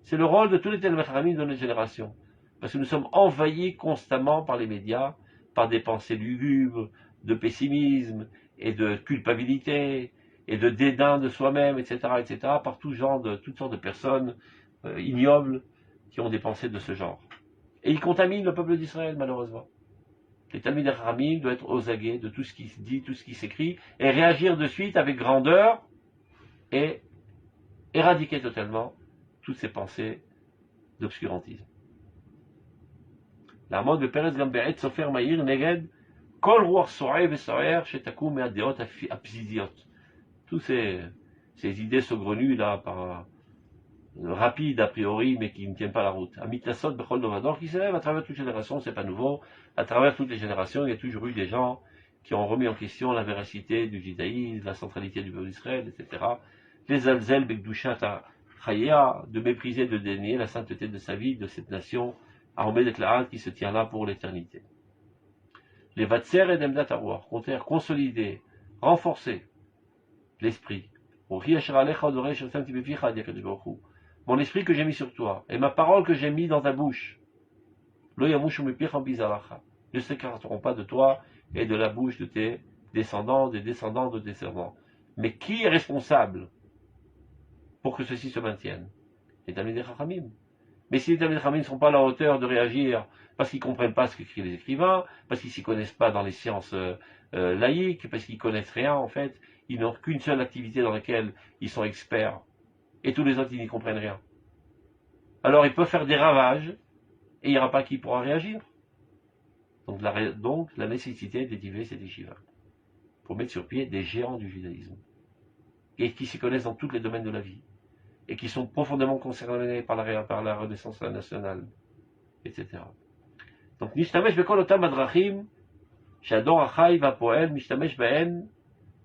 C'est le rôle de tous les Talmid Chachamim de notre génération. Parce que nous sommes envahis constamment par les médias, par des pensées lugubres, de pessimisme et de culpabilité et de dédain de soi-même, etc., etc., par toutes sortes de personnes ignobles qui ont des pensées de ce genre. Et ils contaminent le peuple d'Israël, malheureusement. Les Talmid Chachamim doivent être aux aguets de tout ce qui se dit, tout ce qui s'écrit, et réagir de suite avec grandeur et éradiquer totalement toutes ces pensées d'obscurantisme. לעמוד בפרץ גם בעת סופר מהיר נגד כל רוח סוער וסוער שתקום מהדעות הפזיזיות. Toutes ces idées saugrenues là, rapides a priori, mais qui ne tiennent pas la route. Amitasot bechol dovador, qui s'élèvent à travers toutes les générations, c'est pas nouveau. À travers toutes les générations, il y a toujours eu des gens qui ont remis en question la véracité du judaïsme, la centralité du peuple d'Israël, etc. Les alzel bekdushat chaya, de mépriser, de dénier la sainteté de sa vie, de cette nation, Ahmed Eklaal, qui se tient là pour l'éternité. Les vatser et demdat arwar, contraire, consolider, renforcer l'esprit. Mon esprit que j'ai mis sur toi, et ma parole que j'ai mis dans ta bouche. Ne s'écarteront pas de toi et de la bouche de tes descendants, des descendants de descendants. Mais qui est responsable pour que ceci se maintienne? Les Talmidei Chachamim. Mais si les Talmidei Chachamim ne sont pas à la hauteur de réagir, parce qu'ils ne comprennent pas ce qu'écrivent les écrivains, parce qu'ils ne s'y connaissent pas dans les sciences laïques, parce qu'ils ne connaissent rien en fait, ils n'ont qu'une seule activité dans laquelle ils sont experts, et tous les autres ils n'y comprennent rien. Alors ils peuvent faire des ravages, et il n'y aura pas qui pourra réagir. Donc la nécessité d'édiver cette yeshiva, pour mettre sur pied des géants du judaïsme, et qui s'y connaissent dans tous les domaines de la vie, et qui sont profondément concernés par la renaissance nationale, etc. Donc, Nishtamesh Bekol Otam Adrachim, Shador Achai Vapoel, Nishtamesh Baen.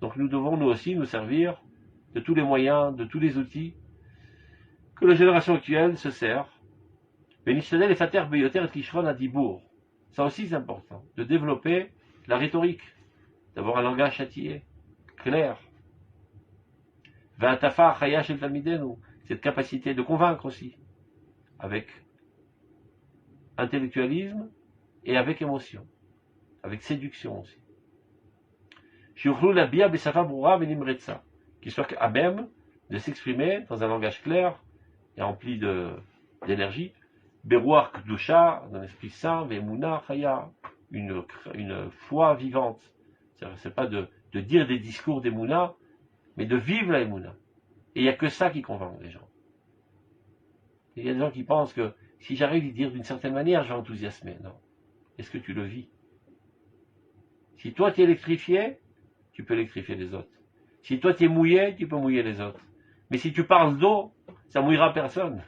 Donc, nous devons nous aussi nous servir de tous les moyens, de tous les outils que la génération actuelle se sert. Benishtanel et Fater Beyoter et Kishron Adibour. Ça aussi, c'est important, de développer la rhétorique, d'avoir un langage châtié, clair. Va'atafa Chaya Shel Talmidenu, cette capacité de convaincre aussi, avec intellectualisme et avec émotion, avec séduction aussi. Shiuchlu la bia besafa brura venimretza, qui soit à même de s'exprimer dans un langage clair et rempli d'énergie, beruach kdusha, d'un esprit saint, ve'emuna chaya, une foi vivante. C'est pas de dire des discours d'emuna, mais de vivre la emuna. Et il n'y a que ça qui convainc les gens. Il y a des gens qui pensent que si j'arrive à le dire d'une certaine manière, je vais enthousiasmer. Non. Est-ce que tu le vis? Si toi tu es électrifié, tu peux électrifier les autres. Si toi tu es mouillé, tu peux mouiller les autres. Mais si tu parles d'eau, ça mouillera personne.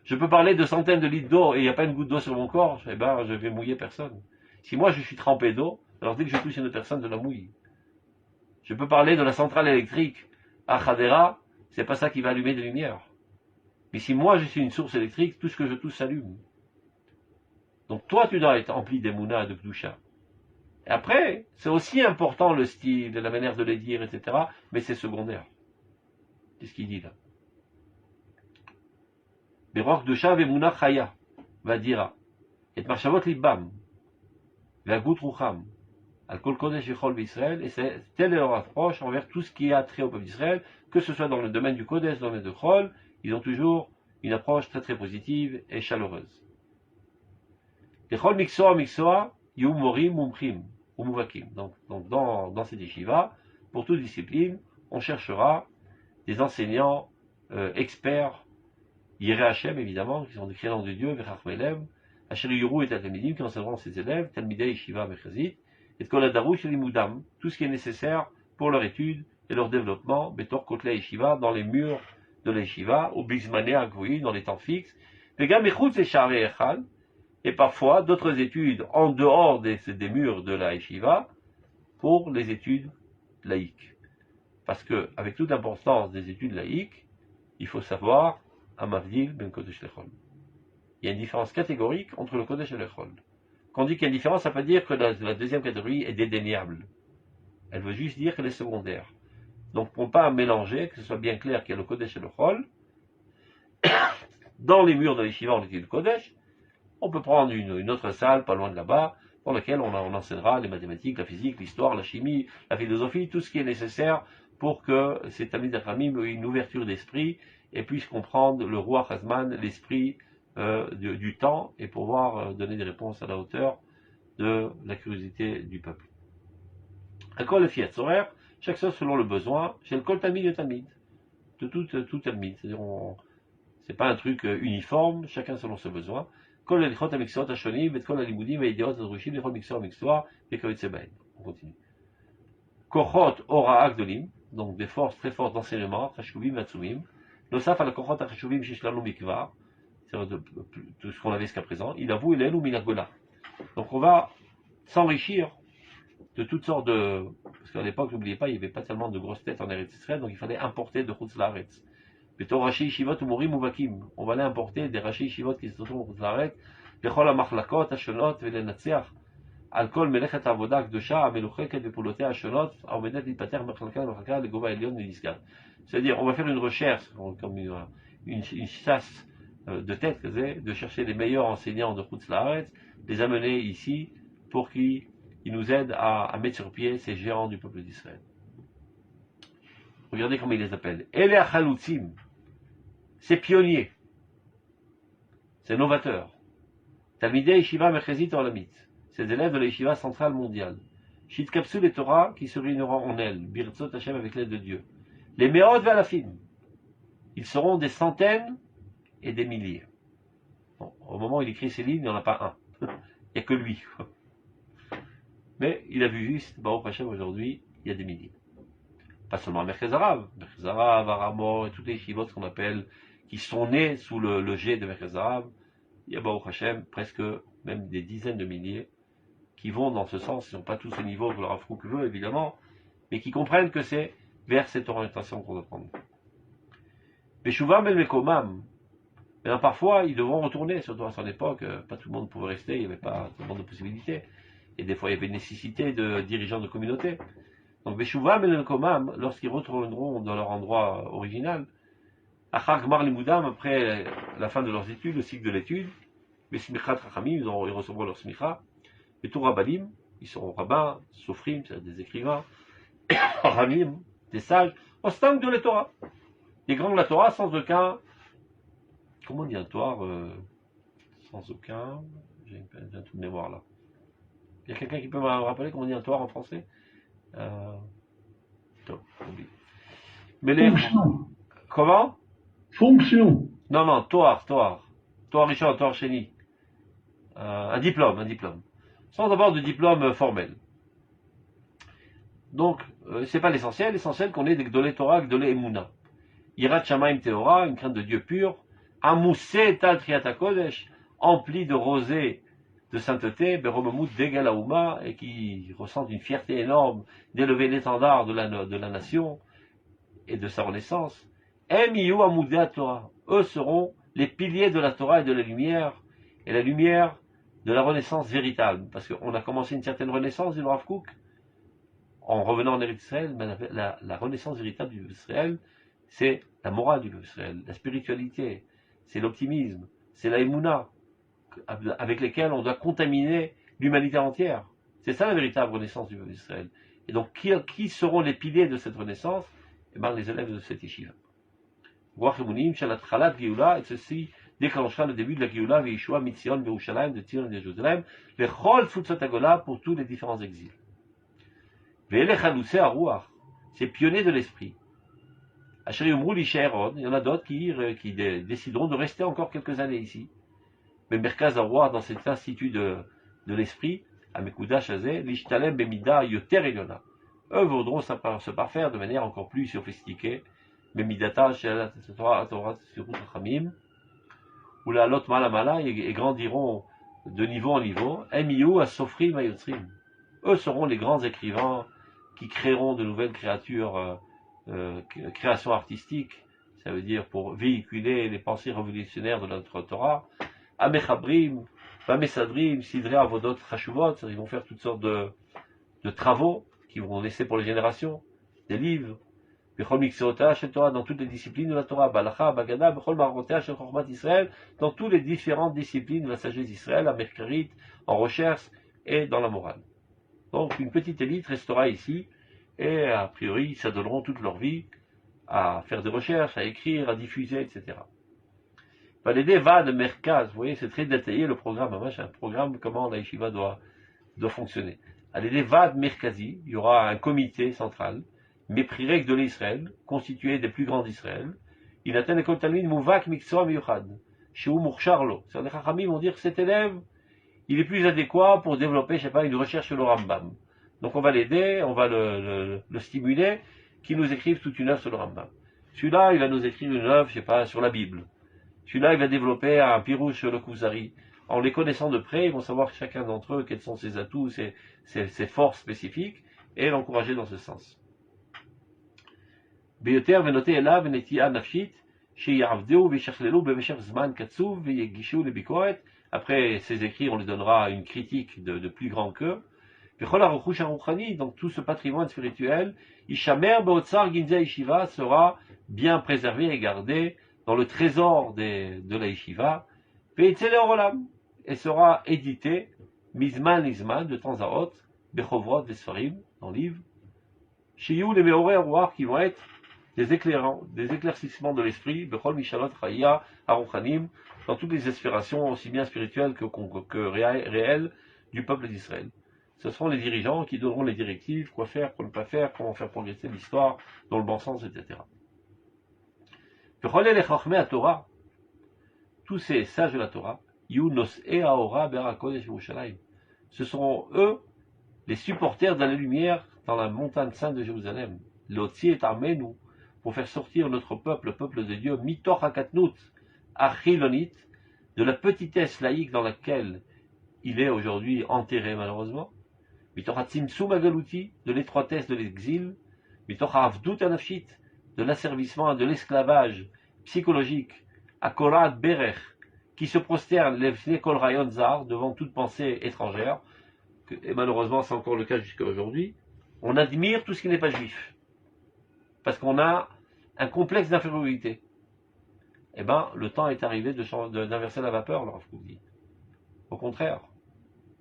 Je peux parler de centaines de litres d'eau et il n'y a pas une goutte d'eau sur mon corps, eh ben, je vais mouiller personne. Si moi je suis trempé d'eau, alors dès que je touche une autre personne, je la mouille. Je peux parler de la centrale électrique à Khadera, c'est pas ça qui va allumer des lumières. Mais si moi je suis une source électrique, tout ce que je touche s'allume. Donc toi tu dois être empli d'Emouna et de Kdusha. Et après, c'est aussi important le style, la manière de les dire, etc. Mais c'est secondaire. C'est ce qu'il dit là. Beror Kdusha ve'Emouna Chaya, va dire. Et Marshavot Libam, ve'Agut Rucham, Al-Kol Kodesh V'Chol B'Israël, et c'est telle est leur approche envers tout ce qui a trait au peuple d'Israël, que ce soit dans le domaine du Kodesh, dans le domaine de Chol, ils ont toujours une approche très très positive et chaleureuse. Les Chol Miksoa, Yum Morim Mumchim, Umuvakim. Donc dans ces yeshivas, pour toute discipline, on cherchera des enseignants experts, Yireh Hashem évidemment, qui sont des créants de Dieu, Vechachmelem, Asher Yuru et Talmidim, qui enseigneront ses élèves, Talmidei Yeshiva Mechazit, et Kol Adarush Limudam, tout ce qui est nécessaire pour leur étude et leur développement, Betor Kotlei Yeshiva, dans les murs de l'Yeshiva, au Bismané Agvoui, dans les temps fixes, Vegam Echutz et Sharei Echal, et parfois d'autres études en dehors des murs de la Yeshiva, pour les études laïques. Parce que, avec toute l'importance des études laïques, il faut savoir, Amavdil ben Kodesh Lechol. Il y a une différence catégorique entre le Kodesh et le Chol. Quand on dit qu'il y a une différence, ça ne veut pas dire que la deuxième catégorie est dédaignable. Elle veut juste dire qu'elle est secondaire. Donc, pour ne pas mélanger, que ce soit bien clair qu'il y a le Kodesh et le Chol, dans les murs de l'Yeshiva, on utilise le Kodesh. On peut prendre une autre salle, pas loin de là-bas, dans laquelle on enseignera les mathématiques, la physique, l'histoire, la chimie, la philosophie, tout ce qui est nécessaire pour que ces Talmid Chachamim aient une ouverture d'esprit et puissent comprendre le roi Hazman, l'esprit du temps, et pouvoir donner des réponses à la hauteur de la curiosité du peuple. À quoi le fiat horaire, chaque chose selon le besoin, chez le kol Talmid et Talmid, de tout Talmid, c'est-à-dire c'est pas un truc uniforme, chacun selon ses besoins. On continue. Kochot ora agdolim, donc des forces très fortes d'enseignement, chashuvim vatsumim. Nosaf à la kochot chashuvim shishlanu mikvar, c'est tout ce qu'on avait jusqu'à présent. Il avoue il est ou minagola. Donc on va s'enrichir de toutes sortes de, parce qu'à l'époque n'oubliez pas il n'y avait pas tellement de grosses têtes en Eretz Israël, donc il fallait importer de Chutz Laaretz. Rashi Shivot ou Morim ou Vakim. On va aller importer des Rashi Shivot qui se trouvent au Kutlaret, Bechol HaMachlakot, HaShonot, Velenatziach, Al Kol Melechet Avoda Kdosha, Amelucheket, Vepulotea HaShonot, Aomedet Lipater, Mechalka, Legova Elion, Nilisgad. C'est-à-dire, on va faire une recherche, comme une chasse de tête, de chercher les meilleurs enseignants de Kutlaret, les amener ici pour qu'ils nous aident à mettre sur pied ces gérants du peuple d'Israël. Regardez comment il les appelle. Ele Chalutzim, c'est pionnier, c'est novateur. Talmidei Yeshiva Mechezit Olamit, c'est des élèves de la Yeshiva centrale mondiale. Shit Kapsul et Torah qui se réuniront en elle, Birtzot Hashem avec l'aide de Dieu. Les Meod Valafim, ils seront des centaines et des milliers. Bon, au moment où il écrit ces lignes, il n'y en a pas un. Il n'y a que lui. Mais il a vu juste, Baruch Hashem aujourd'hui, il y a des milliers. Pas seulement à Merkez Arav, Aramor et toutes les Yeshivot qu'on appelle, qui sont nés sous le jet de Merkez Arav, il y a Baruch Hashem presque même des dizaines de milliers qui vont dans ce sens, ils n'ont pas tous le niveau que le Rav Kook veut évidemment, mais qui comprennent que c'est vers cette orientation qu'on doit prendre. Beshuvam el Mekomam, mais parfois ils devront retourner, surtout à son époque, pas tout le monde pouvait rester, il n'y avait pas tellement de possibilités, et des fois il y avait nécessité de dirigeants de communauté. Donc, Beshuvam et Lenkomam, lorsqu'ils retourneront dans leur endroit original, Achar Gmar Limudam, après la fin de leurs études, le cycle de l'étude, Besmichat Chachamim, ils recevront leur smicha, et tout Rabbanim, ils seront rabbins, Sofrim, c'est des écrivains, Ramim, des sages, Ostam de la Torah. Les grands de la Torah sans aucun, comment on dit un Torah, sans aucun, j'ai un trou de mémoire là. Il y a quelqu'un qui peut me rappeler comment on dit un Torah en français? Mais les... Comment? Fonction. Non, Toar Richard, Toar Chéni. Un diplôme. Sans avoir de diplôme formel. Donc, c'est pas l'essentiel qu'on ait des Gdolé Torah, Gdolé Emouna. Irat Shamaim Teora, une crainte de Dieu pur. Amoussé Tal Triata Kodesh, empli de rosée de sainteté, Beromemut Degalaouma, et qui ressentent une fierté énorme d'élever l'étendard de la nation et de sa renaissance. Emiyu Amoudea Torah, eux seront les piliers de la Torah et de la lumière de la renaissance véritable. Parce qu'on a commencé une certaine renaissance du Rav Kook, en revenant en Eretz Israël, mais la renaissance véritable du Israël, c'est la morale du Israël, la spiritualité, c'est l'optimisme, c'est la Emouna, avec lesquels on doit contaminer l'humanité entière. C'est ça la véritable renaissance du peuple d'Israël. Et donc, qui seront les piliers de cette renaissance? Eh bien, les élèves de cette yeshiva. Et ceci déclenchera le début de la Géoula, Veishua, Mitzion, Yerushalayim, de Tion et de Jérusalem, les Chol Futsot Agola pour tous les différents exils. Ve'elech Aruach, c'est pionnier de l'esprit. Asheri Umrou Lishaeron, il y en a d'autres qui décideront de rester encore quelques années ici. Mais Merkaz Aruach, dans cet institut de l'esprit, à Mekouda Shazé, Lishtalem Bemida Yoter Eliona. Eux voudront se parfaire de manière encore plus sophistiquée. Memidata Torah Sirut Rachamim, ou la Lot Malamala, et grandiront de niveau en niveau. Emiyu Asofrim Ayotzrim. Eux seront les grands écrivains qui créeront de nouvelles créatures, créations artistiques, ça veut dire pour véhiculer les pensées révolutionnaires de notre Torah. Amechabrim, Mesadrim, Sidré, Avodot, Chashuvot, ils vont faire toutes sortes de travaux qui vont laisser pour les générations, des livres. Bechol Mikseota, Shel Torah, dans toutes les disciplines de la Torah, Balacha, Bagada, Bechol Marotea, Shel Chochmat Israël, dans toutes les différentes disciplines de la sagesse d'Israël, à Mercarit, en recherche et dans la morale. Donc une petite élite restera ici, et a priori, ils s'adonneront toute leur vie à faire des recherches, à écrire, à diffuser, etc. Les Vad Merkaz, vous voyez, c'est très détaillé le programme, un programme comment la yeshiva doit fonctionner. À l'idée Vad Merkazi, il y aura un comité central, Méprirek de l'Israël, constitué des plus grands d'Israël. Il atteint l'école Talmud Mouvak Miksoa Miyuchad, chez Umurcharlo. C'est-à-dire les Chachamim vont dire que cet élève, il est plus adéquat pour développer, je sais pas, une recherche sur le Rambam. Donc on va l'aider, on va le stimuler, qu'il nous écrive toute une œuvre sur le Rambam. Celui-là, il va nous écrire une œuvre, je sais pas, sur la Bible. Celui-là, il va développer un pirouche sur le Kuzari. En les connaissant de près, ils vont savoir chacun d'entre eux quels sont ses atouts, ses forces spécifiques, et l'encourager dans ce sens. ביותר ונוטה אליו ונטייה נפשית שיעבדו וישכללו במשך זמן קצוב ויגישו לביקורת. Après ces écrits, on lui donnera une critique de plus grand que. וכל הרכוש הרוחני, donc tout ce patrimoine spirituel, ישמר באוצר גנזי הישיבה, sera bien préservé et gardé dans le trésor de la yeshiva, ויצא לאור עולם, et sera édité מזמן לזמן, de temps à autre, בחוברות וספרים, dans livres, שיהיו למאורי הרוח, qui vont être des éclaircissements de l'esprit, Bechol Mishalot Chaya Aruchanim, dans toutes les aspirations, aussi bien spirituelles que réelles, du peuple d'Israël. Ce seront les dirigeants qui donneront les directives, quoi faire, quoi ne pas faire, comment faire progresser l'histoire dans le bon sens, etc. Bechol Elech Chachmei Torah, tous ces sages de la Torah, Yu Nos'e Haora Be'ar HaKodesh Yerushalayim, ce seront eux les supporters de la lumière dans la montagne sainte de Jérusalem. L'Otzi et Armenu, pour faire sortir notre peuple, le peuple de Dieu, Mitor Hakatnut, Achilonit, de la petitesse laïque dans laquelle il est aujourd'hui enterré malheureusement, Mitor Hatzimtsum Agaluti, de l'étroitesse de l'exil, Mitor Havdut Anafshit, de l'asservissement et de l'esclavage psychologique, Akorat Berech, qui se prosterne les Kol Rayon Zar devant toute pensée étrangère, et malheureusement c'est encore le cas jusqu'à aujourd'hui, on admire tout ce qui n'est pas juif. Parce qu'on a un complexe d'infériorité. Eh bien, le temps est arrivé d'inverser la vapeur, leur vous dit. Au contraire,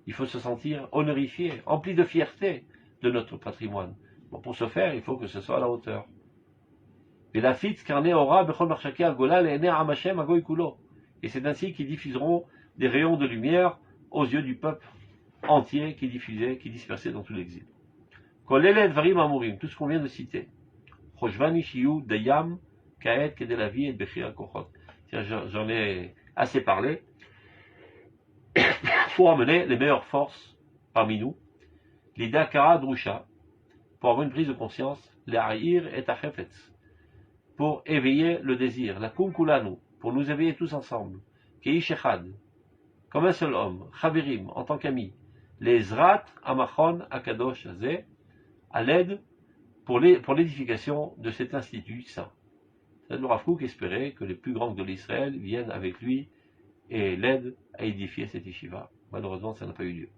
il faut se sentir honorifié, empli de fierté de notre patrimoine. Bon, pour ce faire, il faut que ce soit à la hauteur. Et c'est ainsi qu'ils diffuseront des rayons de lumière aux yeux du peuple entier qui dispersait dans tout l'exil. Tout ce qu'on vient de citer. J'en ai assez parlé. Il faut amener les meilleures forces parmi nous. L'ida kara drusha, pour avoir une prise de conscience, l'ahir et achefetz, pour éveiller le désir, la kumkulanu, pour nous éveiller tous ensemble, keish echad, comme un seul homme, chaverim, en tant qu'amis, les zrat amachon akadosh azeh, à l'aide pour l'édification de cet institut saint. C'est le Rav Kook espérait que les plus grands de l'Israël viennent avec lui et l'aident à édifier cette yeshiva. Malheureusement, ça n'a pas eu lieu.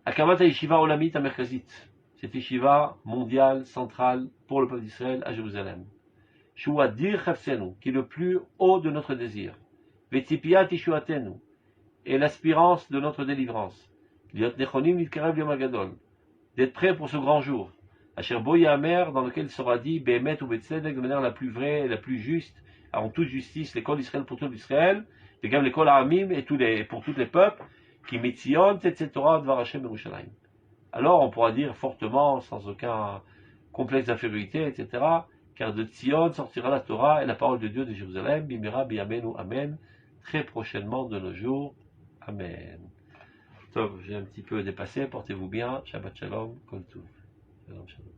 Akamat yeshiva olamit amerkazit, cette yeshiva mondiale, centrale, pour le peuple d'Israël à Jérusalem. Shua dir chafsenu, qui est le plus haut de notre désir. Vetzipiat yeshuatenu, et l'aspirance de notre délivrance. Liot nechonim nitkarev yom hagadol, d'être prêt pour ce grand jour. Asher Boyamer, dans lequel sera dit Behemet ou Betzedek, de manière la plus vraie et la plus juste, en toute justice, l'école d'Israël pour tout l'Israël, l'école Aramim et pour tous les peuples, qui Mitzion, etc., Dvar Hashem Yerushalayim. Alors on pourra dire fortement, sans aucun complexe d'infériorité, etc., car de Tzion sortira la Torah et la parole de Dieu de Jérusalem, Bimera, Biyamenu, Amen, très prochainement de nos jours. Amen. Donc, j'ai un petit peu dépassé, portez-vous bien, Shabbat Shalom, Kol Tov. Shalom, shalom.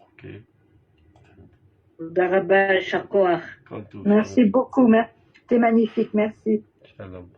Ok. Darabah, Kol Tov, Merci shalom. beaucoup, c'était magnifique, merci. Shalom.